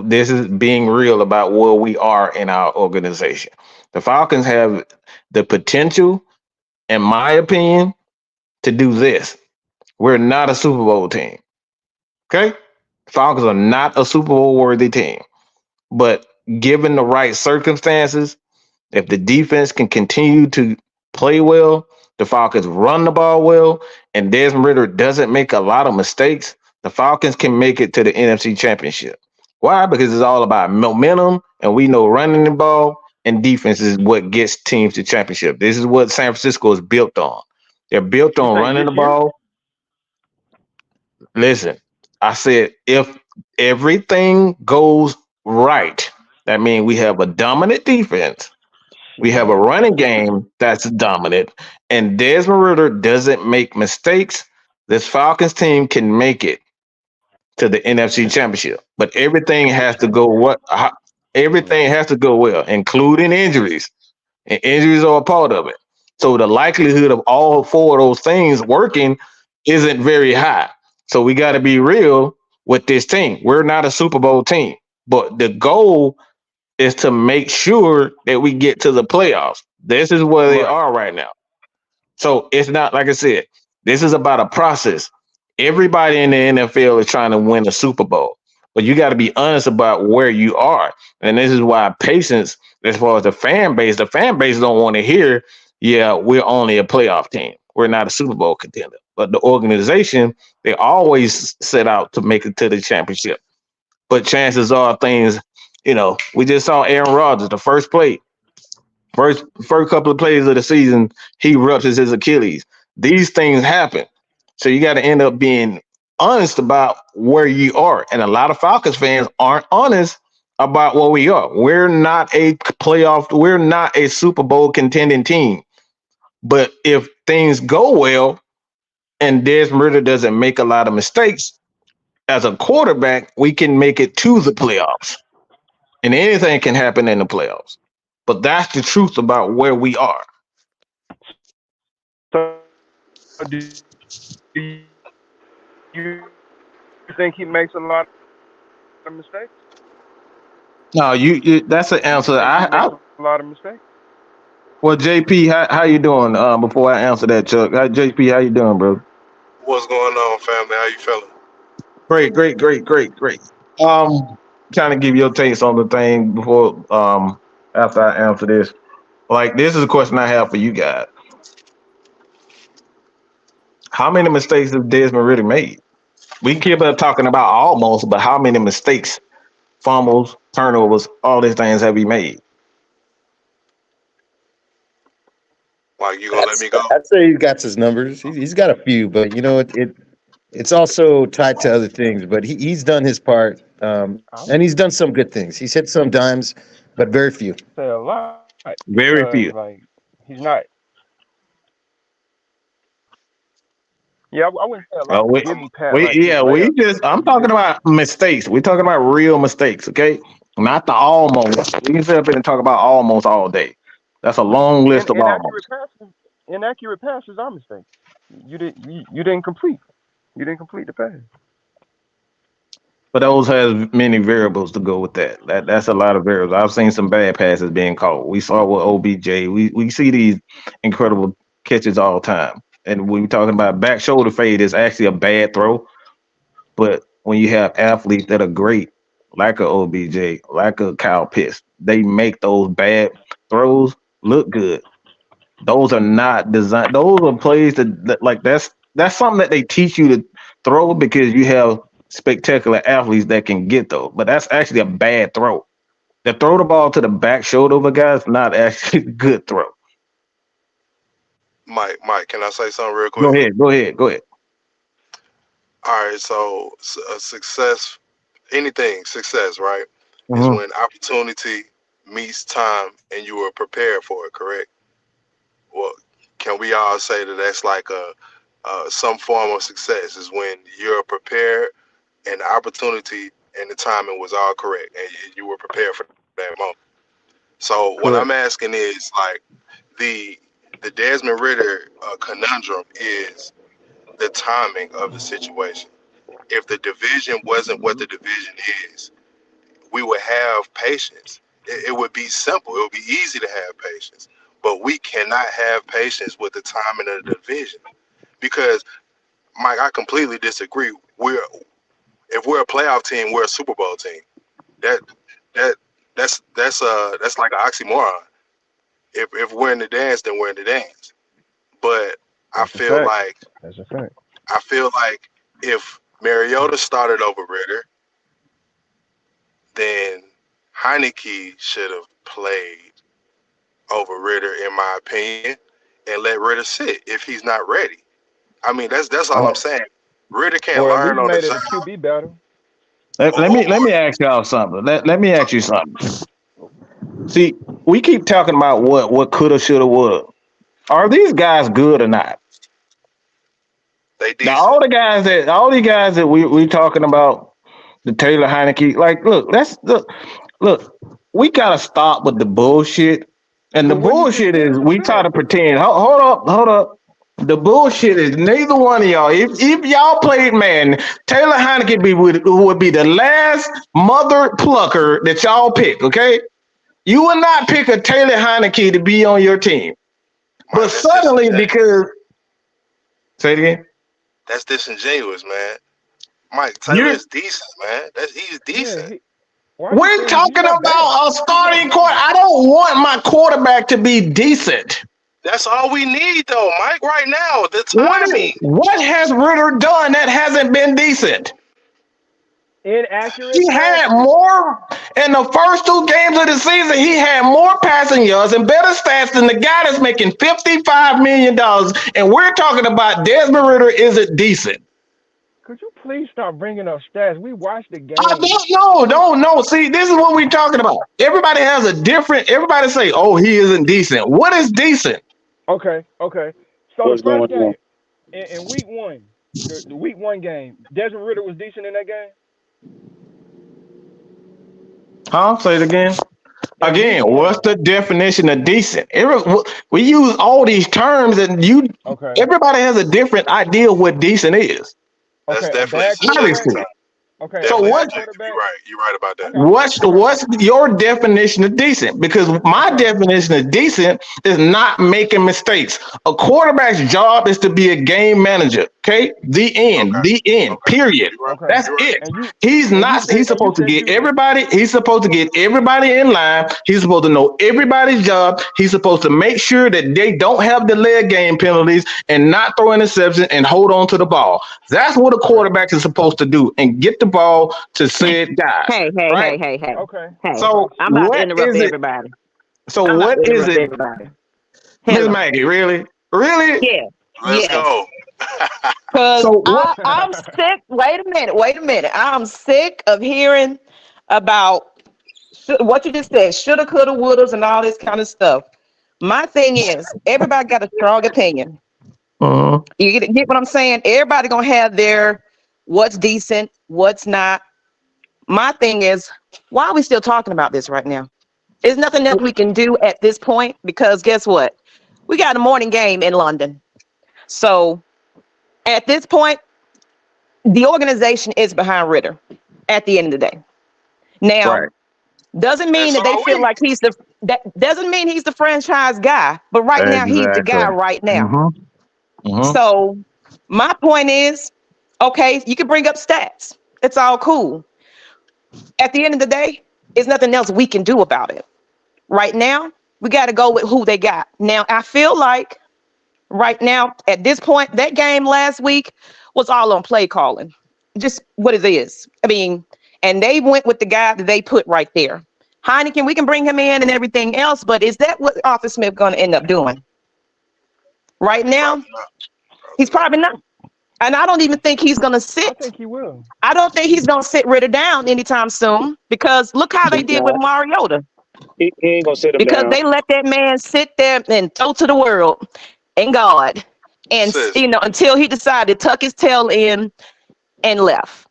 this is being real about where we are in our organization. The Falcons have the potential, in my opinion, to do this. We're not a Super Bowl team. Okay, Falcons are not a Super Bowl worthy team. But given the right circumstances, if the defense can continue to play well, the Falcons run the ball well, and Desmond Ritter doesn't make a lot of mistakes, the Falcons can make it to the NFC Championship. Why? Because it's all about momentum, and we know running the ball and defense is what gets teams to championship. This is what San Francisco is built on. They're built You on think running this the year? ball. Listen, I said if everything goes right, that means we have a dominant defense. We have a Shit. running game that's dominant, and Desmond Ritter doesn't make mistakes. This Falcons team can make it to the NFC Championship, but everything To the has to go champion. everything has to go well, including injuries, and injuries are a part of it. So the likelihood of all four of those things working isn't very high. So we got to be real with this team. We're not a Super Bowl team, but the goal is to make sure that we get to the playoffs. This is where they Right. are right now. So it's not like I said, this is about a process. Everybody in the NFL is trying to win a Super Bowl, but you got to be honest about where you are. And this is why patience, as far as the fan base don't want to hear, yeah, we're only a playoff team. We're not a Super Bowl contender. But the organization, they always set out to make it to the championship. But chances are things, we just saw Aaron Rodgers, the first couple of plays of the season, he ruptures his Achilles. These things happen. So you got to end up being honest about where you are. And a lot of Falcons fans aren't honest about where we are. We're not a playoff, we're not a Super Bowl contending team. But if things go well and Desmond Ritter doesn't make a lot of mistakes, as a quarterback, we can make it to the playoffs. And anything can happen in the playoffs. But that's the truth about where we are. So do you think he makes a lot of mistakes? No, you that's an Do you answer. think he makes I a lot of mistakes? well, JP, how you doing? Before I answer that, Chuck, JP, how you doing, bro? What's going on, family? How you feeling? Great, great, great, great, great. Um, Trying to give your takes on the thing before after I answer this. Like, this is a question I have for you guys. How many mistakes has Desmond really made? We keep on talking about almost, but how many mistakes, fumbles, turnovers, all these things have he made? Like, you gonna let me go? I'd say he got his numbers. He's got a few, but it's also tied to other things. But he's done his part, I and he's done some good things. He's hit some dimes, but very few. say a lot Very because few. like he's not. Yeah, I wouldn't say a lot. We, Give me Pat we like his yeah, we layup. just I'm talking about mistakes. We're talking about real mistakes, okay? Not the almost. We can sit up here and talk about almost all day. That's a long In, list of inaccurate almost. passes. Inaccurate passes are mistakes. You didn't complete. You didn't complete the pass. But those has many variables to go with that. That's a lot of variables. I've seen some bad passes being caught. We saw with OBJ. We see these incredible catches all the time. And when we're talking about back shoulder fade, is actually a bad throw. But when you have athletes that are great, like a OBJ, like a Kyle Pitts, they make those bad throws look good. Those are not designed. Those are plays that like that's something that they teach you to throw because you have spectacular athletes that can get those. But that's actually a bad throw. To throw the ball to the back shoulder of a guy is not actually a good throw. Mike, can I say something real Go quick? ahead. Go ahead. Go ahead. All right, so success, anything success, right, is Mhm. when opportunity meets time and you are prepared for it. Correct? Well, can we all say that that's like a some form of success is when you're prepared and the opportunity and the timing was all correct and you were prepared for that moment. So what I'm Correct. asking is like the the Desmond Ritter conundrum is the timing of the situation. If the division wasn't what the division is, we would have patience. It would be simple. It would be easy to have patience. But we cannot have patience with the timing of the division because, Mike, I completely disagree. If we're a playoff team, we're a Super Bowl team. That that that's like an oxymoron. If we're in the dance, then we're in the dance. But I That's a feel fact. like That's a fact. I feel like if Mariota started over Ritter, then Heineke should have played over Ritter, in my opinion, and let Ritter sit if he's not ready. I mean, that's all I'm Oh, saying. Ritter can't Or at learn least on the made it job, a QB battle. let me or ask y'all something. Let me ask you something. See, we keep talking about what coulda, shoulda, woulda. Are these guys good or not? they Now, decent. all these guys that we talking about, the Taylor Heineke, like, look. We gotta stop with the bullshit. And the But what he just bullshit said is is a we try fact. to pretend. Hold up. The bullshit is neither one of y'all. If y'all played man, Taylor Heineke would be the last mother plucker that y'all pick. Okay, you would not pick a Taylor Heineke to be on your team. But Mike, that's suddenly, disingenuous. because say it again. That's disingenuous, man. Mike Taylor You is decent, man. He's Yeah. decent. Why are you We're saying he's talking not bad? about a He's not starting quarter. bad. I don't want my quarterback to be decent. That's all we need, though, Mike. Right now, the What timing. what has Ritter done that hasn't been decent? Inaccurate He had passes. more In the first 2 games of the season, he had more passing yards and better stats than the guy that's making $55 million. And we're talking about Desmond Ritter isn't decent. Could you please stop bringing up stats? We watched the I game. don't know. See, this is what we're talking about. Everybody has a different. Everybody say, "Oh, he isn't decent." What is decent? Okay. So What's the first going on? game in week 1, the week 1 game, Desmond Ritter was decent in that game. Huh? Say it again. In week Again, 1. what's the definition of decent? We use all these terms, and Okay. everybody has a different idea of what decent is. That's Okay. definitely Bad subjective. quarterback. Okay. So a bad what? quarterback. You're right about that. What's your definition of decent? Because my definition of decent is not making mistakes. A quarterback's job is to be a game manager. Okay, the end. Period. You're right. Okay. That's You're right. it. And you He's and you not. said He's and you supposed to said get you everybody. He's supposed to get everybody in line. He's supposed to know everybody's job. He's supposed to make sure that they don't have the leg game penalties and not throw interception and hold on to the ball. That's what a quarterback is supposed to do and get the ball to said guys. Hey. okay. Hey, So I'm about to what interrupt is it? everybody. So I'm about what to is interrupt it, everybody. Miss Hello. Maggie? Really? Yeah. Let's go. Because So what? I'm sick. Wait a minute. I'm sick of hearing about what you just said, shoulda, coulda, wouldas, and all this kind of stuff. My thing is, everybody got a strong opinion. You get what I'm saying? Everybody gonna have their what's decent, what's not. My thing is, why are we still talking about this right now? There's nothing else we can do at this point because guess what? We got a morning game in London. So at this point, the organization is behind Ritter at the end of the day. Now, Right. doesn't mean And that they so feel we. like that doesn't mean he's the franchise guy, but right now he's the guy Exactly. right now. Mhm. So my point is, okay, you can bring up stats. It's all cool. At the end of the day, there's nothing else we can do about it. Right now, we got to go with who they got. Now, I feel like right now, at this point, that game last week was all on play calling. Just what it is. I mean, and they went with the guy that they put right there. Heineken, we can bring him in and everything else, but is that what Arthur Smith going to end up doing? Right now, he's probably not. And I don't even think he's going to I sit. think he will. I don't think he's going to sit Ritter down anytime soon because look how they did with Mariota. He ain't gonna sit him Because down. they let that man sit there and throw to the world and God. And, Sis. until he decided to tuck his tail in and left.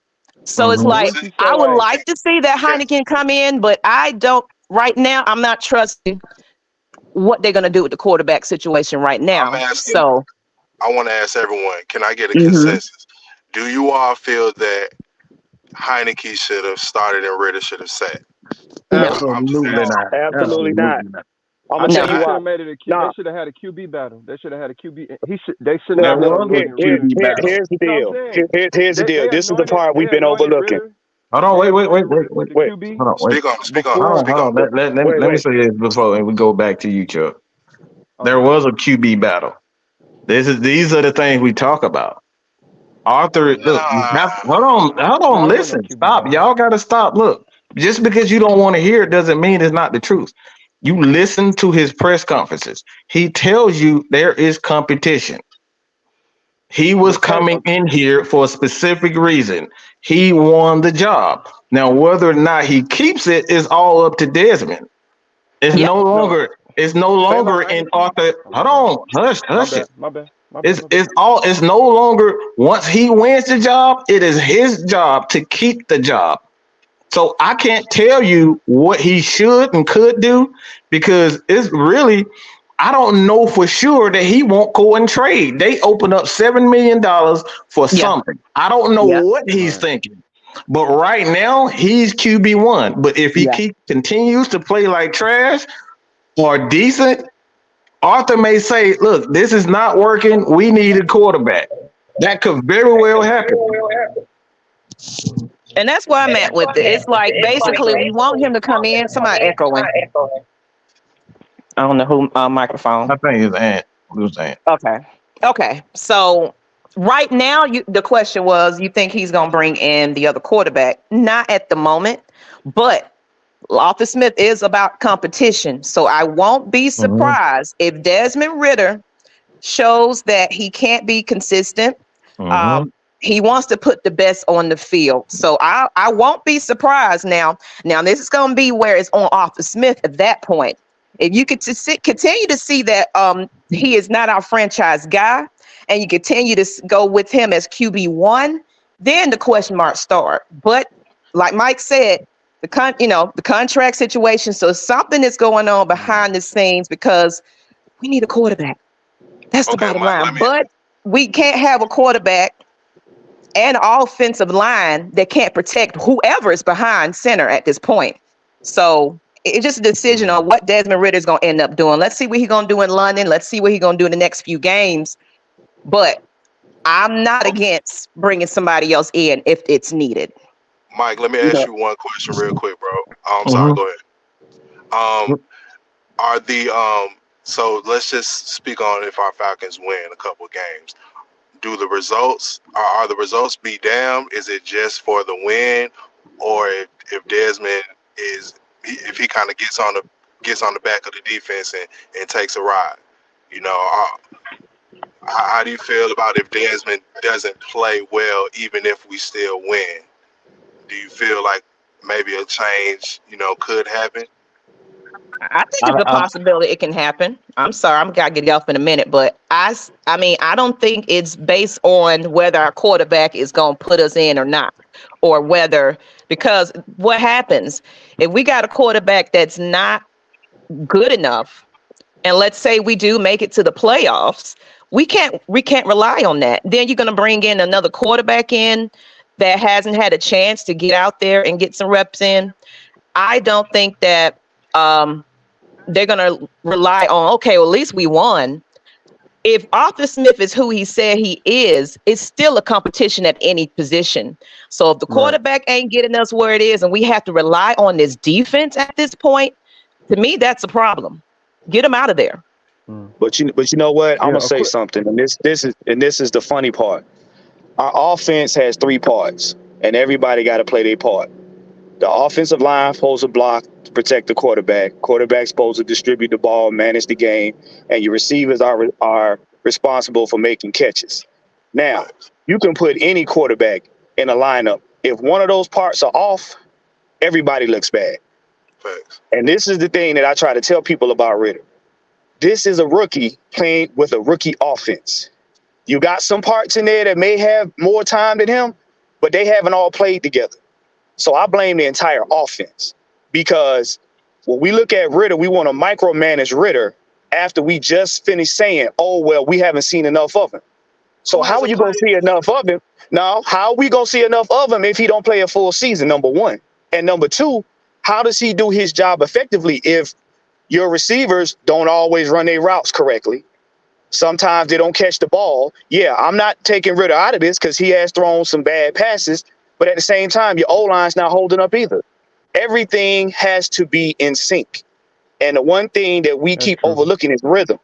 So it's Mhm. like, What you I would say? like to see that Heineken come in, but I don't, right now, I'm not trusting what they're going to do with the quarterback situation right now. I'm asking. So, I want to ask everyone. Can I get a Mhm. consensus? Do you all feel that Heineke should have started and Ritter should have sat? no. Absolutely not. Absolutely not. I'm I gonna think tell they you should why. have made it a Q. Nah. They should have had a QB battle. They should have had a QB. They shouldn't There have let was him a win Here's QB battle. the You know deal. what I'm saying? Here's the deal. They This is the anointed. part we've They been anointed overlooking. Ritter. Hold on, They wait. anointed Ritter with the Wait. QB. Hold on, wait. Speak on. Speak Before- on. Hold Speak on. on. Let me Wait. say this before we go back to you, Chuck. There Okay. was a QB battle. These are the things we talk about. Arthur, look, hold on, No, it wasn't listen, no QB stop. battle. Y'all gotta stop. Look, just because you don't want to hear it doesn't mean it's not the truth. You listen to his press conferences. He tells you there is competition. He was coming in here for a specific reason. He won the job. Now, whether or not he keeps it is all up to Desmond. It's Yep. no longer. It's no longer in Arthur. Hold on, hush it. My bad. It's no longer once he wins the job, it is his job to keep the job. So I can't tell you what he should and could do because it's really I don't know for sure that he won't go and trade. They open up $7 million for something. I don't know what he's thinking. But right now he's QB1. But if he continues to play like trash or decent, Arthur may say, look, this is not working. We need a quarterback. That could very well happen. And that's where I'm at with it. It's like basically we want him to come in. Somebody echoing. I don't know who microphone. I think it's Ant. Who's Ant? Okay. So right now, the question was, you think he's going to bring in the other quarterback? Not at the moment, but Arthur Smith is about competition. So I won't be Mhm. surprised if Desmond Ritter shows that he can't be consistent. Mhm. Um, he wants to put the best on the field. So I won't be surprised now. Now this is going to be where it's on Arthur Smith at that point. If you could continue to see that he is not our franchise guy, and you continue to go with him as QB1, then the question marks start. But like Mike said, the contract situation. So something is going on behind the scenes because we need a quarterback. That's the Okay, bottom Mike. Let line. me. But we can't have a quarterback and an offensive line that can't protect whoever is behind center at this point. So it's just a decision on what Desmond Ritter is going to end up doing. Let's see what he's going to do in London. Let's see what he's going to do in the next few games. But I'm not Okay, against bringing somebody else in if it's needed. Mike. Let me You ask know, you one question real quick, bro. I'm sorry. Mhm. Go ahead. Are the So let's just speak on if our Falcons win a couple of games. Do the results are the results be damned? Is it just for the win, or if Desmond is if he kind of gets on the back of the defense and takes a ride? You know, how do you feel about if Desmond doesn't play well, even if we still win? Do you feel like maybe a change, could happen? I think I, it's a I, possibility it can happen. I'm sorry, I'm gonna get you off in a minute, but I mean, I don't think it's based on whether our quarterback is gonna put us in or not, or whether because what happens if we got a quarterback that's not good enough, and let's say we do make it to the playoffs, we can't rely on that. Then you're gonna bring in another quarterback in that hasn't had a chance to get out there and get some reps in. I don't think that. They're going to rely on, okay, well, at least we won. If Arthur Smith is who he said he is, it's still a competition at any position. So if the right. quarterback ain't getting us where it is and we have to rely on this defense at this point, to me, that's a problem. Get him out of there. but you know what? I'm Yeah, gonna say something, and this is the funny part. Our offense has three parts, and everybody got to play their part. The offensive line supposed to block to protect the quarterback. Quarterback's supposed to distribute the ball, manage the game, and your receivers are responsible for making catches. Now, Facts. you can put any quarterback in a lineup. If one of those parts are off, everybody looks bad. Facts. And this is the thing that I try to tell people about Ritter. This is a rookie playing with a rookie offense. You got some parts in there that may have more time than him, but they haven't all played together. So I blame the entire offense because when we look at Ritter, we want to micromanage Ritter after we just finished saying, oh, well, we haven't seen enough of him. So Who how are hasn't you going to played? see enough of him? Now, how are we going to see enough of him if he don't play a full season, number one? And number two, how does he do his job effectively if your receivers don't always run their routes correctly? Sometimes they don't catch the ball. Yeah, I'm not taking Ritter out of this because he has thrown some bad passes, but at the same time, your O-line's not holding up either. Everything has to be in sync. And the one thing that we that's keep true. overlooking is rhythm.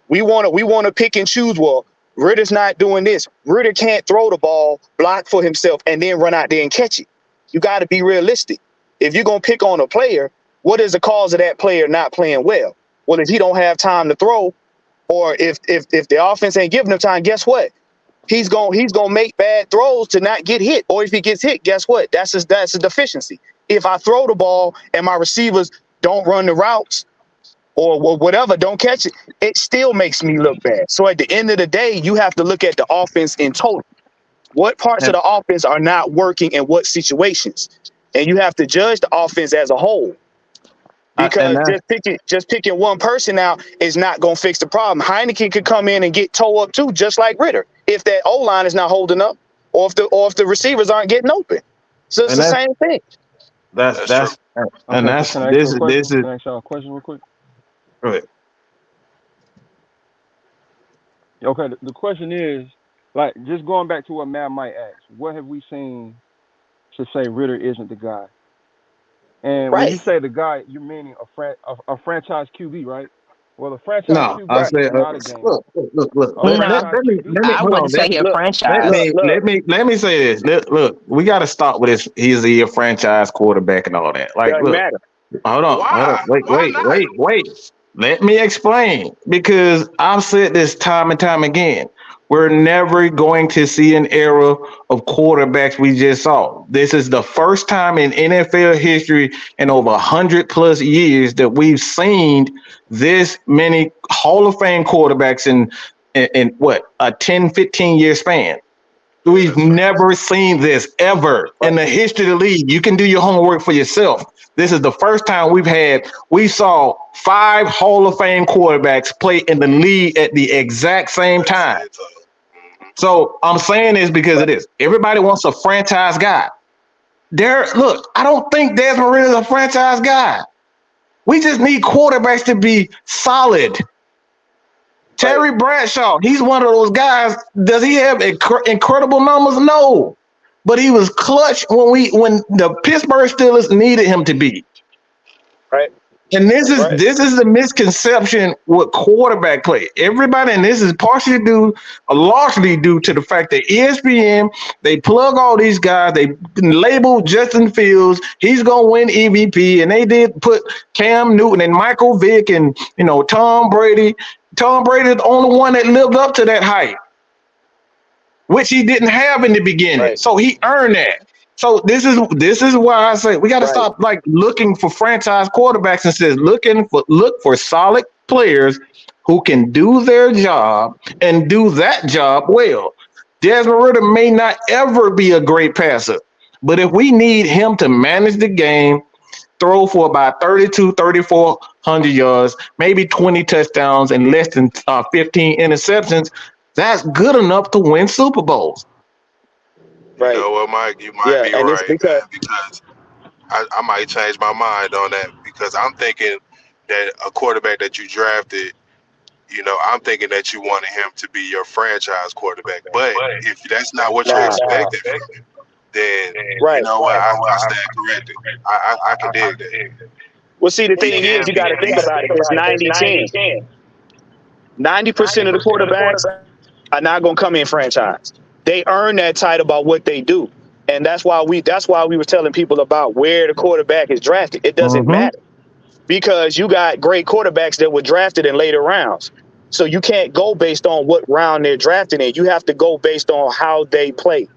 We want to pick and choose. Well, Ritter's not doing this. Ritter can't throw the ball, block for himself, and then run out there and catch it. You got to be realistic. If you're gonna pick on a player, what is the cause of that player not playing well? Well, if he don't have time to throw, or if the offense ain't giving him time, guess what? He's gonna make bad throws to not get hit. Or if he gets hit, guess what? That's a deficiency. If I throw the ball and my receivers don't run the routes or whatever, don't catch it, it still makes me look bad. So at the end of the day, you have to look at the offense in total. What parts of And the offense are not working in what situations? And you have to judge the offense as a whole. and Because that just picking one person out is not going to fix the problem. Heineken could come in and get toe up too, just like Ritter, if that O line is not holding up, or if the receivers aren't getting open. So it's and the same thing. That's true. and Okay, that's can I ask you a question? this is Can I ask y'all a question real quick? go ahead. Okay, the question is, like, just going back to what Matt might ask, what have we seen to say Ritter isn't the guy? And when you Right. say the guy, you're meaning a franchise QB, right? Well, a franchise No, too I great, said, but not a game. look. A No, franchise too Let good. me I hold on. wouldn't say he a Look, franchise. look. Let me say this. Look, we got to stop with this. He's a franchise quarterback and all that. Like, Doesn't look, matter. hold on. Why? Why not? Wait. Let me explain because I've said this time and time again. We're never going to see an era of quarterbacks we just saw. This is the first time in NFL history in over 100+ years that we've seen this many Hall of Fame quarterbacks in what, a 10-15 year span. Yeah, We've that's facts. never seen this ever Right. in the history of the league. You can do your homework for yourself. This is the first time we saw 5 Hall of Fame quarterbacks play in the league at the exact same That's time. it. Mm-hmm. So I'm saying this because it is. Everybody wants a franchise guy. Look, I don't think Desmond Ritter is a franchise guy. We just need quarterbacks to be solid. Terry Bradshaw, he's one of those guys. Does he have incredible numbers? No, but he was clutch when the Pittsburgh Steelers needed him to be. Right. And Right. this is the misconception with quarterback play. Everybody, and this is largely due to the fact that ESPN, they plug all these guys, they label Justin Fields, he's gonna win EVP, and they did put Cam Newton and Michael Vick and Tom Brady. Tom Brady is the only one that lived up to that hype, which he didn't have in the beginning. Right. So he earned that. So this is why I say we got to Right. stop like looking for franchise quarterbacks and says look for solid players who can do their job and do that job well. Desmond Ritter may not ever be a great passer, but if we need him to manage the game, throw for about 3,400 yards, maybe 20 touchdowns and less than 15 interceptions, that's good enough to win Super Bowls. You Right. know what, Mike? You might Yeah, be and it's right, because man, because I might change my mind on that because I'm thinking that a quarterback that you drafted, I'm thinking that you wanted him to be your franchise quarterback. But if that's not what you nah. expected from him, then you Right. know what? I stand corrected. I can dig that. Well, see, the He thing is, can you be got to think about it. It's 90-10. 90% of the quarterbacks are not going to come in franchise. They earn that title by what they do. And that's why we were telling people about where the quarterback is drafted. It doesn't Mm-hmm. matter because you got great quarterbacks that were drafted in later rounds. So you can't go based on what round they're drafted in. You have to go based on how they play.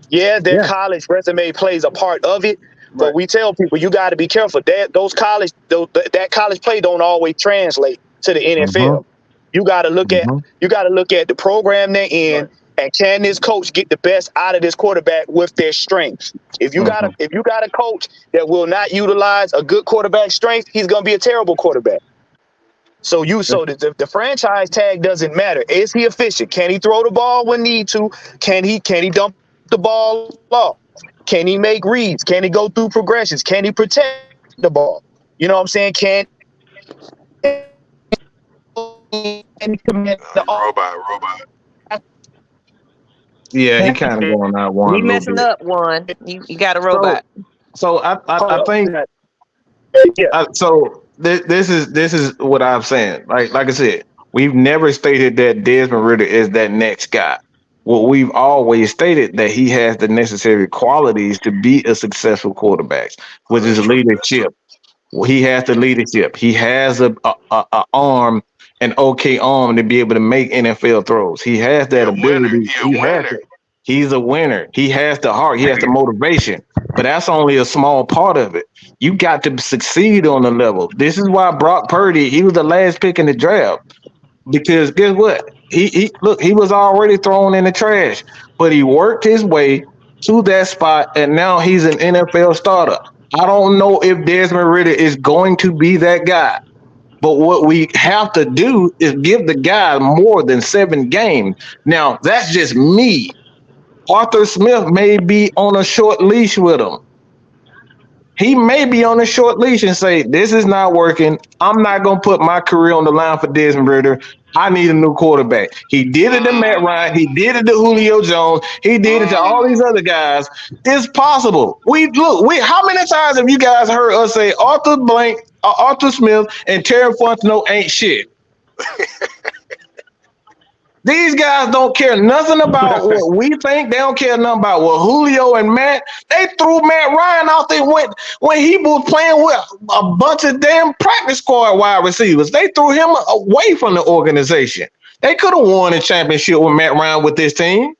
Yeah, their Yeah. college resume plays a part of it, but Right. we tell people you got to be careful. That college play don't always translate to the Mm-hmm. NFL. You got to look at Mm-hmm. the program they're in, and can this coach get the best out of this quarterback with their strengths? If you got a coach that will not utilize a good quarterback strength, he's gonna be a terrible quarterback. So the franchise tag doesn't matter. Is he efficient? Can he throw the ball when need to? Can he dump the ball off? Can he make reads? Can he go through progressions? Can he protect the ball? You know what I'm saying? Can he command the Robot. Yeah, he kind of going out one You a little messing bit. up one. You got a So robot. so I think yeah. this is what I'm saying. Like I said, we've never stated that Desmond Ritter is that next guy. What we've always stated that he has the necessary qualities to be a successful quarterback, Oh, which is that's true. That's true. leadership. Well, he has the leadership. He has a arm, an okay arm to be able to make NFL throws. He has He that a winner. ability. He a winner. He's a winner. He has the heart. He has the motivation. But that's only a small part of it. You got to succeed on the level. This is why Brock Purdy, he was the last pick in the draft. Because guess what? He was already thrown in the trash, but he worked his way to that spot, and now he's an NFL starter. I don't know if Desmond Ritter is going to be that guy, but what we have to do is give the guy more than 7 games. Now, that's just me. Arthur Smith may be on a short leash with him. He may be on a short leash and say, this is not working. I'm not going to put my career on the line for Desmond Ritter. I need a new quarterback. He did it to Matt Ryan. He did it to Julio Jones. He did it to all these other guys. It's possible. How many times have you guys heard us say Arthur Smith and Terry Fontenot ain't shit? These guys don't care nothing about what we think. They don't care nothing about what Julio and Matt. They threw Matt Ryan out. They went when he was playing with a bunch of damn practice squad wide receivers. They threw him away from the organization. They could have won a championship with Matt Ryan with this team.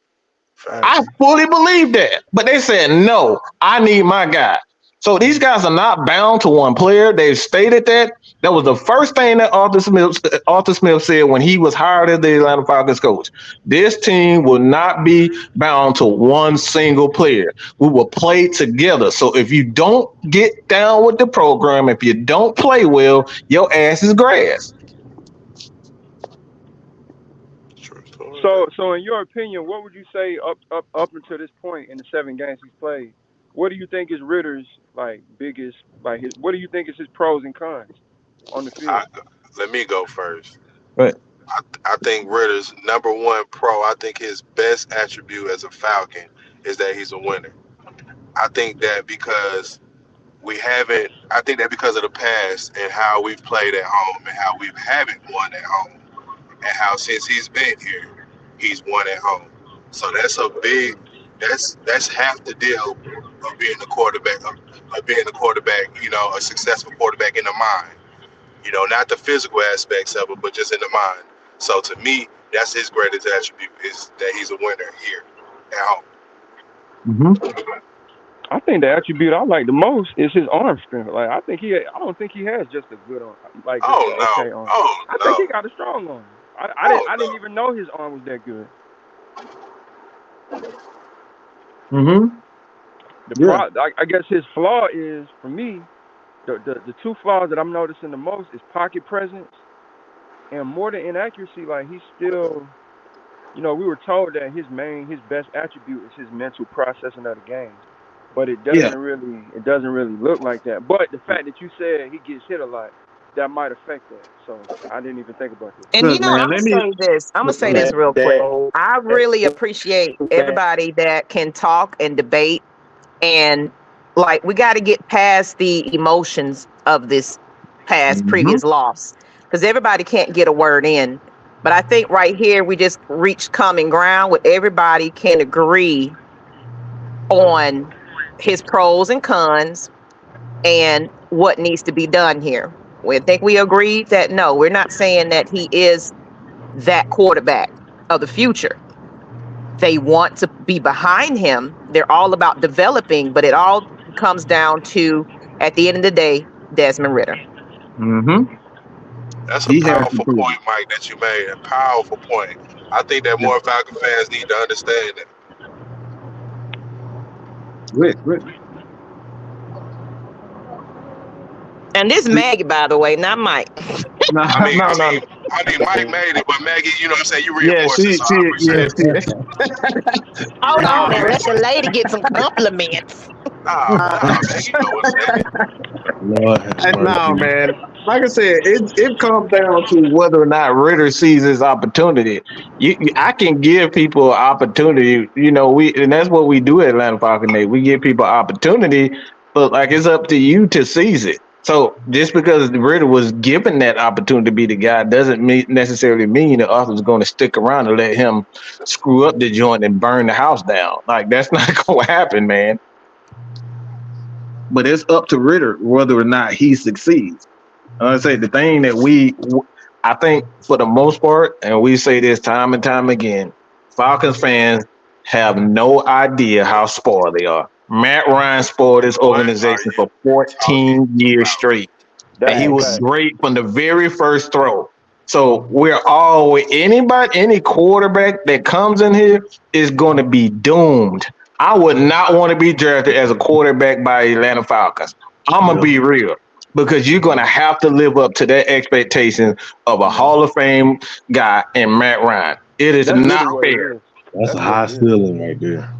I fully believe that. But they said, no, I need my guy. So these guys are not bound to one player. They've stated that. That was the first thing that Arthur Smith said when he was hired as the Atlanta Falcons coach. This team will not be bound to one single player. We will play together. So if you don't get down with the program, if you don't play well, your ass is grass. So in your opinion, what would you say up until this point in the 7 games he's played? What do you think is Ritter's biggest what do you think is his pros and cons on the field? Let me go first. Right. I think Ritter's number one pro. I think his best attribute as a Falcon is that he's a winner. I think that because because of the past and how we've played at home and how we haven't won at home and how since he's been here, he's won at home. So that's half the deal of being a quarterback, a successful quarterback in the mind. Not the physical aspects of it, but just in the mind. So to me, that's his greatest attribute is that he's a winner here at home. Mm-hmm. I think the attribute I like the most is his arm strength. I don't think he has just a good arm. Okay arm. I think he got a strong arm. I didn't even know his arm was that good. Mm-hmm. I guess his flaw is, for me, the two flaws that I'm noticing the most is pocket presence and more than inaccuracy. He's still, we were told that his best attribute is his mental processing of the game, but it doesn't really look like that. But the fact that you said he gets hit a lot, that might affect that. So I didn't even think about this. And I'm gonna say this real quick. I really appreciate everybody that can talk and debate, and we got to get past the emotions of this previous loss, because everybody can't get a word in. But I think right here we just reached common ground where everybody can agree on his pros and cons and what needs to be done here. I think we agreed that no, we're not saying that he is that quarterback of the future. They want to be behind him. They're all about developing, but it all comes down to, at the end of the day, Desmond Ridder. Mm-hmm. That's a powerful point, Mike, that you made. A powerful point. I think that more Falcon fans need to understand that. Rick. And this Maggie, by the way, not Mike. No. Mike made it, but Maggie, you know what I'm saying? You reinforced it. Hold on, and let the lady get some compliments. Maggie, you know what's happening. No, man. Like I said, it comes down to whether or not Ridder sees his opportunity. I can give people an opportunity. And that's what we do at Atlanta Falcon Day. We give people opportunity, but it's up to you to seize it. So just because Ridder was given that opportunity to be the guy doesn't necessarily mean that Arthur's going to stick around and let him screw up the joint and burn the house down. That's not going to happen, man. But it's up to Ridder whether or not he succeeds. I say the thing that I think for the most part, and we say this time and time again, Falcons fans have no idea how spoiled they are. Matt Ryan spoiled this organization for 14 years straight. And he was great from the very first throw. So we're always, any quarterback that comes in here is going to be doomed. I would not want to be drafted as a quarterback by Atlanta Falcons. I'm going to be real, because you're going to have to live up to that expectation of a Hall of Fame guy in Matt Ryan. It is not fair. That's a high ceiling right there.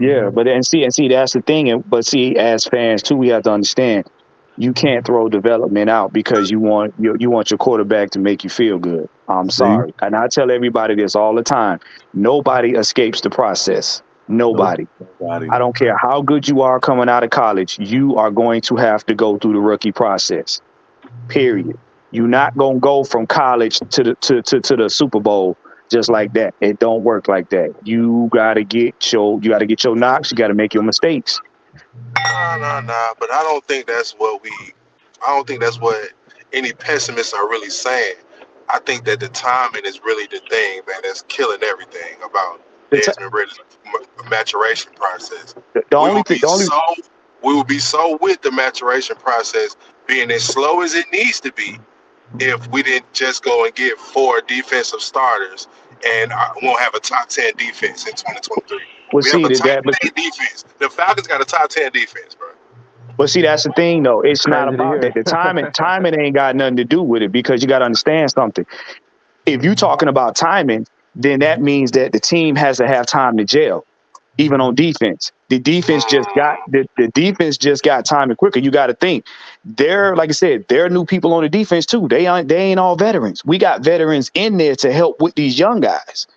Yeah, but see, that's the thing. But see, as fans too, we have to understand you can't throw development out because you want your quarterback to make you feel good. I'm sorry, and I tell everybody this all the time: nobody escapes the process. Nobody. I don't care how good you are coming out of college. You are going to have to go through the rookie process. Period. You're not gonna go from college to the Super Bowl just like that. It don't work like that. You gotta get your knocks. You gotta make your mistakes. Nah. But I don't think that's what any pessimists are really saying. I think that the timing is really the thing, man, that's killing everything about Desmond Ritter's maturation process. We will be so with the maturation process being as slow as it needs to be if we didn't just go and get 4 defensive starters and won't have a top 10 defense in 2023. We have a top 10 defense. The Falcons got a top 10 defense, bro. But see, that's the thing, though. It's not about that. The timing ain't got nothing to do with it, because you got to understand something. If you're talking about timing, then that means that the team has to have time to gel, even on defense. The defense just got timing quicker. You got to think. Like I said, there are new people on the defense too. They ain't all veterans. We got veterans in there to help with these young guys.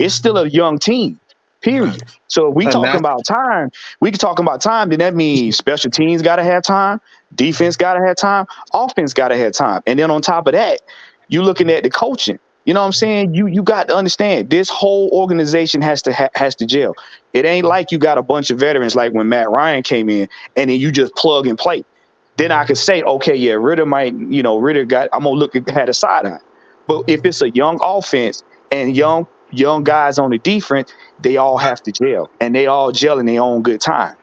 It's still a young team. Period. So if we talking about time, then that means special teams got to have time, defense got to have time, offense got to have time. And then on top of that, you looking at the coaching. You know what I'm saying? You got to understand, this whole organization has to gel. It ain't like you got a bunch of veterans like when Matt Ryan came in and then you just plug and play. Then I could say, okay, yeah, Ritter I'm gonna look at a side eye. But if it's a young offense and young guys on the defense, they all have to gel, and they all gel in their own good time.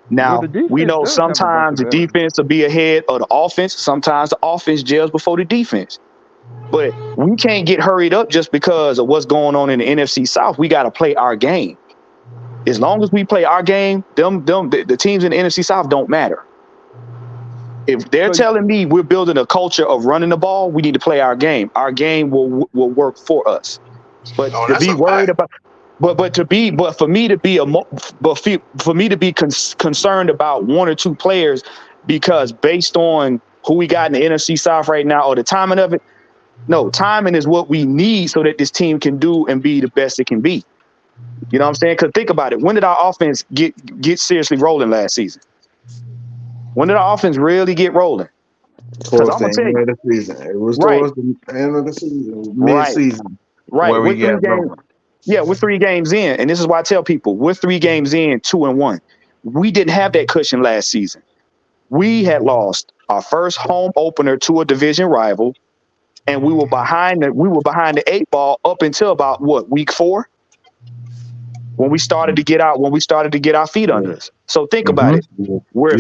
Now, we know sometimes the defense will be ahead of the offense. Sometimes the offense gels before the defense. But we can't get hurried up just because of what's going on in the NFC South. We got to play our game. As long as we play our game, the teams in the NFC South don't matter. If they're telling me we're building a culture of running the ball, we need to play our game. Our game will work for us. But to be worried about, for me to be concerned about 1 or 2 players, because based on who we got in the NFC South right now or the timing of it, no, timing is what we need so that this team can do and be the best it can be. You know what I'm saying? Because think about it. When did our offense get seriously rolling last season? When did our offense really get rolling? Towards the end of the season. It was towards the end of the season, mid-season. Right. We're 3 games in, and this is why I tell people we're 3 games in, 2-1. We didn't have that cushion last season. We had lost our first home opener to a division rival, and we were behind the 8 ball up until about week 4, when we started to get our feet under us. So think about it. We're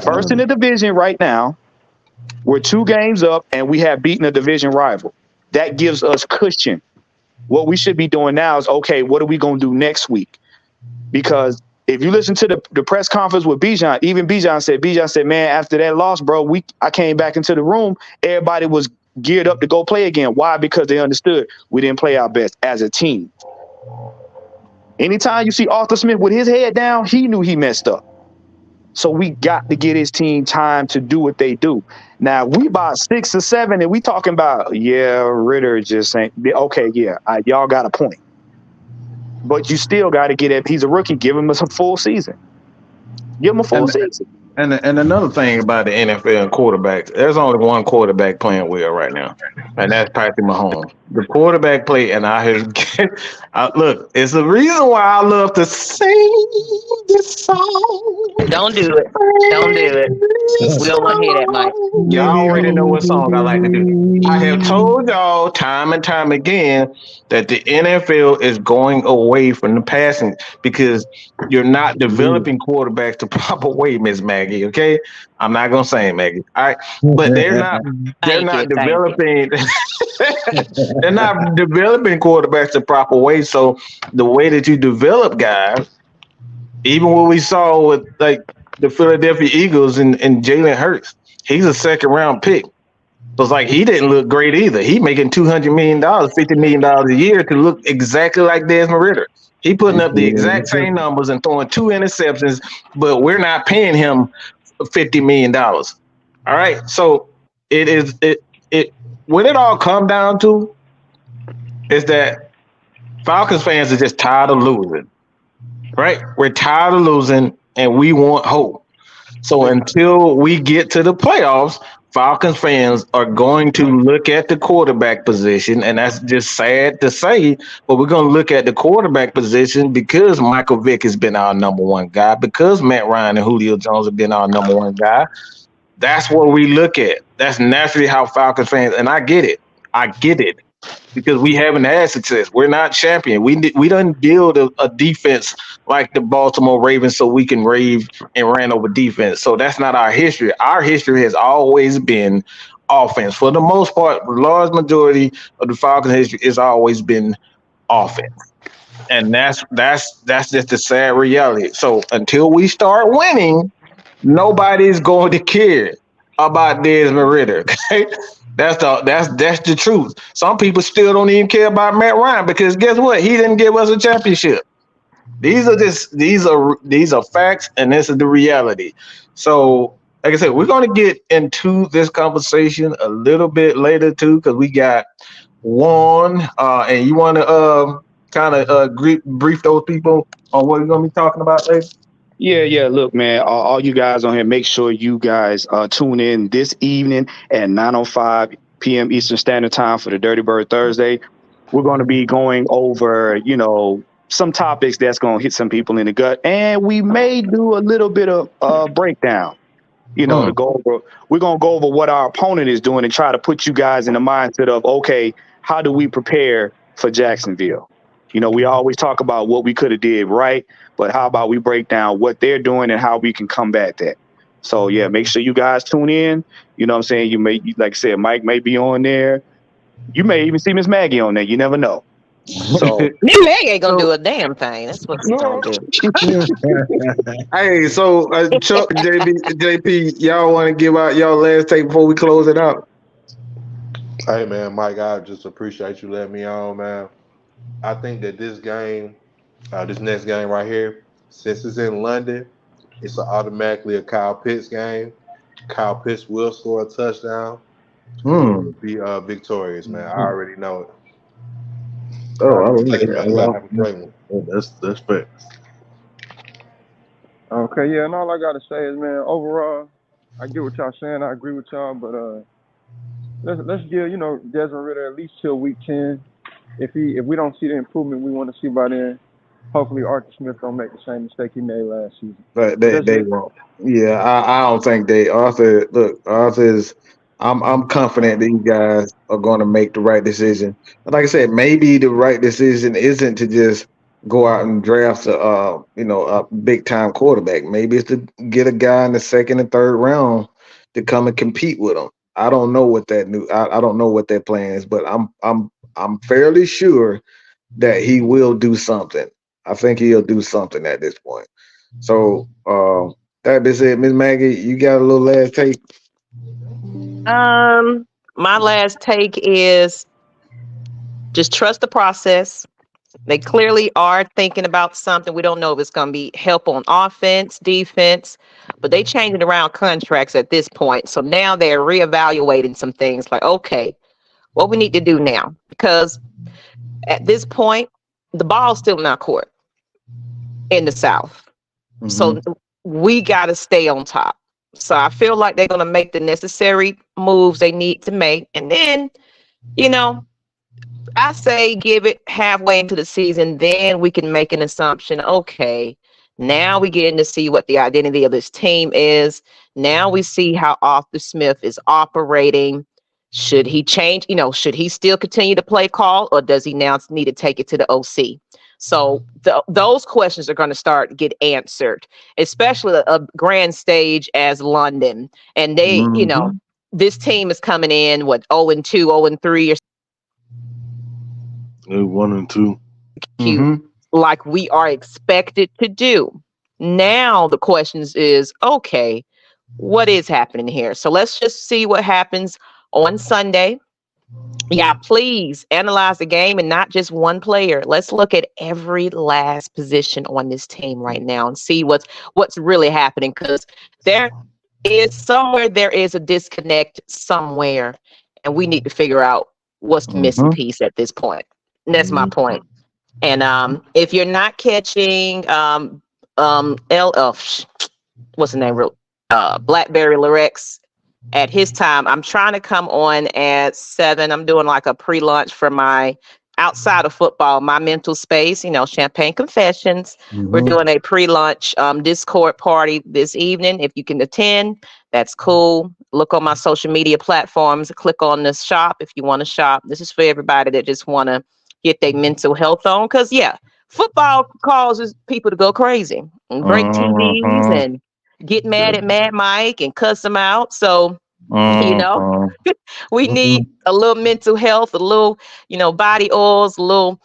first in the division right now. We're 2 games up, and we have beaten a division rival. That gives us cushion. What we should be doing now is, okay, what are we going to do next week? Because if you listen to the press conference with Bijan, even Bijan said, man, after that loss, bro, I came back into the room. Everybody was geared up to go play again. Why? Because they understood we didn't play our best as a team. Anytime you see Arthur Smith with his head down, he knew he messed up. So we got to get his team time to do what they do. Now, we about 6 or 7, and we talking about, Ritter just ain't okay. Yeah, y'all got a point, but you still got to get it. He's a rookie. Give him a full season. Give him a full season. And another thing about the NFL and quarterbacks, there's only one quarterback playing well right now, and that's Patrick Mahomes. The quarterback play, and look, it's the reason why I love to sing this song. Don't do it. Don't do it. We don't want to hear that, Mike. Y'all already know what song I like to do. I have told y'all time and time again that the NFL is going away from the passing because you're not developing quarterbacks the proper way, Miss Maggie. Okay, I'm not gonna say Maggie. All right, but they're not developing. They're not developing quarterbacks the proper way. So the way that you develop guys, even what we saw with like the Philadelphia Eagles and Jalen Hurts, he's a 2nd round pick. So it's like he didn't look great either. He making $200 million, $50 million a year to look exactly like Desmond Ritter. He putting up the exact same numbers and throwing 2 interceptions, but we're not paying him $50 million. All right. So it when it all come down to is that Falcons fans are just tired of losing. Right? We're tired of losing and we want hope. So until we get to the playoffs, Falcons fans are going to look at the quarterback position, and that's just sad to say, but we're going to look at the quarterback position because Michael Vick has been our number one guy, because Matt Ryan and Julio Jones have been our number one guy. That's what we look at. That's naturally how Falcons fans, and I get it. I get it. Because we haven't had success. We're not champion. We didn't build a defense like the Baltimore Ravens so we can rave and ran over defense. So that's not our history. Our history has always been offense. For the most part, the large majority of the Falcons history has always been offense. And that's just the sad reality. So until we start winning, nobody's going to care about Desmond Ritter. Okay? That's the truth. Some people still don't even care about Matt Ryan because guess what? He didn't give us a championship. These are facts, and this is the reality. So, like I said, we're going to get into this conversation a little bit later too, because we got one, and you want to kind of brief those people on what we're going to be talking about later. Yeah. Look, man, all you guys on here, make sure you guys tune in this evening at 9:05 p.m. Eastern Standard Time for the Dirty Bird Thursday. We're going to be going over, some topics that's going to hit some people in the gut, and we may do a little bit of breakdown. To go over. We're going to go over what our opponent is doing and try to put you guys in the mindset of, okay, how do we prepare for Jacksonville? We always talk about what we could have did right, but how about we break down what they're doing and how we can combat that? So, yeah, make sure you guys tune in. You know what I'm saying? You may, like I said, Mike may be on there. You may even see Miss Maggie on there. You never know. So Miss Maggie ain't going to do a damn thing. That's what she's going to do. Hey, so Chuck, JP, y'all want to give out y'all last take before we close it out? Hey, man, Mike, I just appreciate you letting me on, man. I think that this game, this next game right here, since it's in London, it's automatically a Kyle Pitts game. Kyle Pitts will score a touchdown. We'll be victorious, man. I already know it. Oh, that's fair. Okay, yeah, and all I gotta say is, man, overall, I get what y'all saying. I agree with y'all, but let's give Desmond Ritter at least till week 10. If we don't see the improvement we want to see by then, hopefully Arthur Smith don't make the same mistake he made last season. But they won't. Yeah, I don't think they. Arthur is. I'm confident these guys are going to make the right decision. But like I said, maybe the right decision isn't to just go out and draft a big time quarterback. Maybe it's to get a guy in the second and third round to come and compete with them. I don't know what I don't know what their plan is, but I'm fairly sure that he will do something. I think he'll do something at this point. So that being said, Miss Maggie, you got a little last take? My last take is just trust the process. They clearly are thinking about something. We don't know if it's going to be help on offense, defense, but they changing around contracts at this point. So now they're reevaluating some things like, okay, what we need to do now, because at this point, the ball's still in our court in the South. Mm-hmm. So we got to stay on top. So I feel like they're going to make the necessary moves they need to make. And then, I say give it halfway into the season, then we can make an assumption. Okay, now we get in to see what the identity of this team is. Now we see how Arthur Smith is operating. Should he change? Should he still continue to play call, or does he now need to take it to the OC? So those questions are going to start to get answered, especially a grand stage as London. And they, this team is coming in, 0-2, 0-3 or 1-2. Like we are expected to do. Now the question is, okay, what is happening here? So let's just see what happens on Sunday. Yeah, please analyze the game and not just one player. Let's look at every last position on this team right now and see what's really happening, because there is a disconnect somewhere, and we need to figure out what's the missing piece at this point. And that's my point. And if you're not catching what's the name? Blackberry Lorex at his time. I'm trying to come on at 7. I'm doing like a pre-launch for my outside of football, my mental space, Champagne Confessions. We're Mhm. doing a pre-launch Discord party this evening. If you can attend, that's cool. Look on my social media platforms, click on the shop if you want to shop. This is for everybody that just want to get their mental health on. Because, yeah, football causes people to go crazy and break TVs Uh-huh. and get mad at Mad Mike and cuss him out. So, you know, Uh-huh. we need a little mental health, a little, body oils, a little,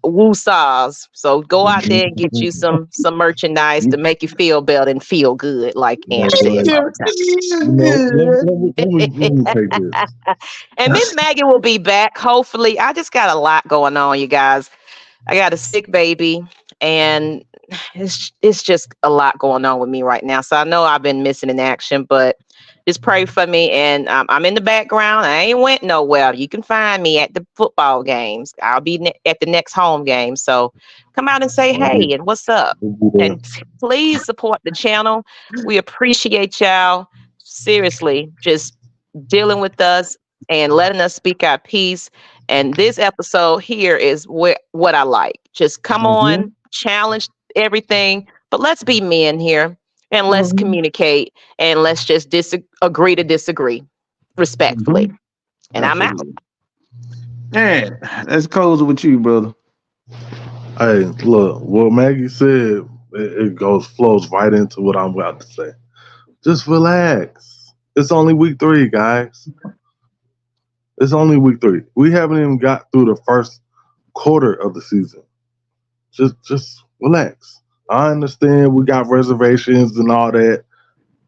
woo-saws. So go out there and get you some merchandise to make you feel better and feel good, like You know Amp says what? all the You know, let me take this. And Miss Maggie will be back. Hopefully, I just got a lot going on, you guys. I got a sick baby, and it's just a lot going on with me right now. So I know I've been missing in action, but just pray for me. And I'm in the background. I ain't went nowhere. You can find me at the football games. I'll be at the next home game. So come out and say hey and what's up. And please support the channel. We appreciate y'all. Seriously, just dealing with us and letting us speak our piece. And this episode here is what I like. Just come on, challenge everything, but let's be men here and let's communicate and let's just agree to disagree respectfully. And I'm out. Absolutely. Man, that's cozy with you, brother. Hey, look, what Maggie said, it flows right into what I'm about to say. Just relax. It's only week 3, guys. It's only week 3. We haven't even got through the first quarter of the season. Just relax. I understand we got reservations and all that.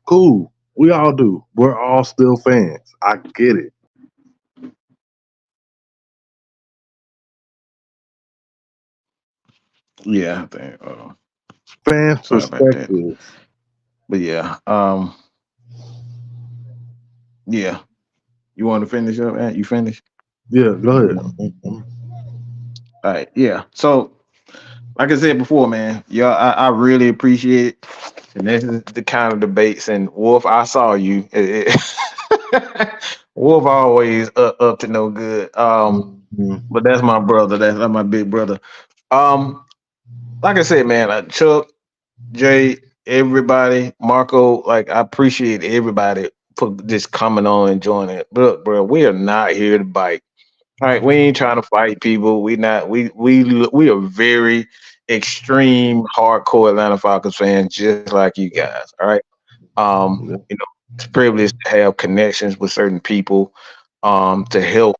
Cool. We all do. We're all still fans. I get it. Yeah, I think. Fans Sorry about that. perspective. But yeah, yeah. You want to finish up, man? You finished? Yeah, go ahead. All right. Yeah. So, like I said before, man, yeah, I really appreciate it. And this is the kind of debates. And Wolf, I saw you. Wolf always up to no good. Mhm. But that's my brother. That's my big brother. Um, like I said, man, Chuck, Jay, everybody, Marco, like I appreciate everybody for just coming on and joining it. Look, bro, we are not here to bite. All right, we ain't trying to fight people. We not. We are very extreme, hardcore Atlanta Falcons fans, just like you guys. All right. Yeah. It's a privilege to have connections with certain people, to help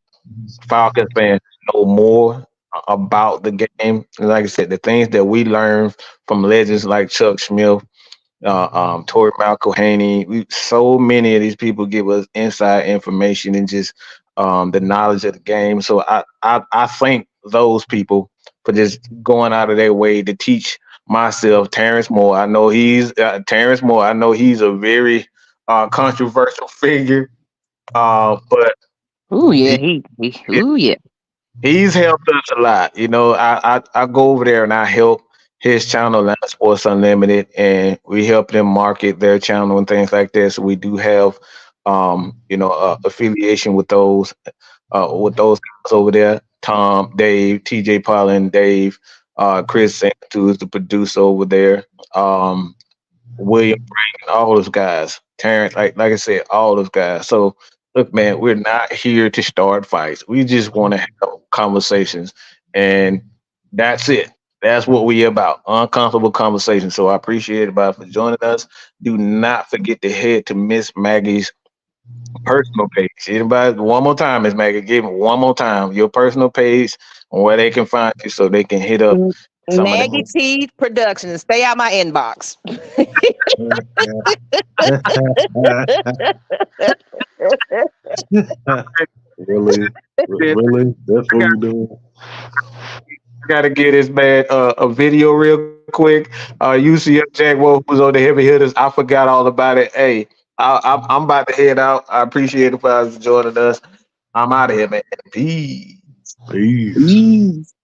Falcons fans know more about the game. And like I said, the things that we learn from legends like Chuck Smith, Tori McElhaney. So many of these people give us inside information and just the knowledge of the game. So I thank those people for just going out of their way to teach myself. Terrence Moore. I know he's Terrence Moore. I know he's a very controversial figure, but Ooh, yeah, he, ooh, yeah. he's helped us a lot. I go over there and I help his channel, Atlanta Sports Unlimited, and we help them market their channel and things like that. So we do have, affiliation with those guys over there. Tom, Dave, TJ Pollen, Dave, Chris Santu is the producer over there. William Brink, all those guys. Terrence, like I said, all those guys. So look, man, we're not here to start fights. We just want to have conversations, and that's it. That's what we about. Uncomfortable conversations. So I appreciate everybody for joining us. Do not forget to head to Miss Maggie's personal page. Anybody, one more time, Miss Maggie, give me one more time your personal page and where they can find you so they can hit up some of Maggie them. T Productions. Stay out my inbox. Really? Really? That's what we do? Gotta get this man a video real quick. UCF Jack Wolf was on the heavy hitters. I forgot all about it. Hey, I'm about to head out. I appreciate the guys joining us. I'm out of here, man. Peace. Peace. Peace.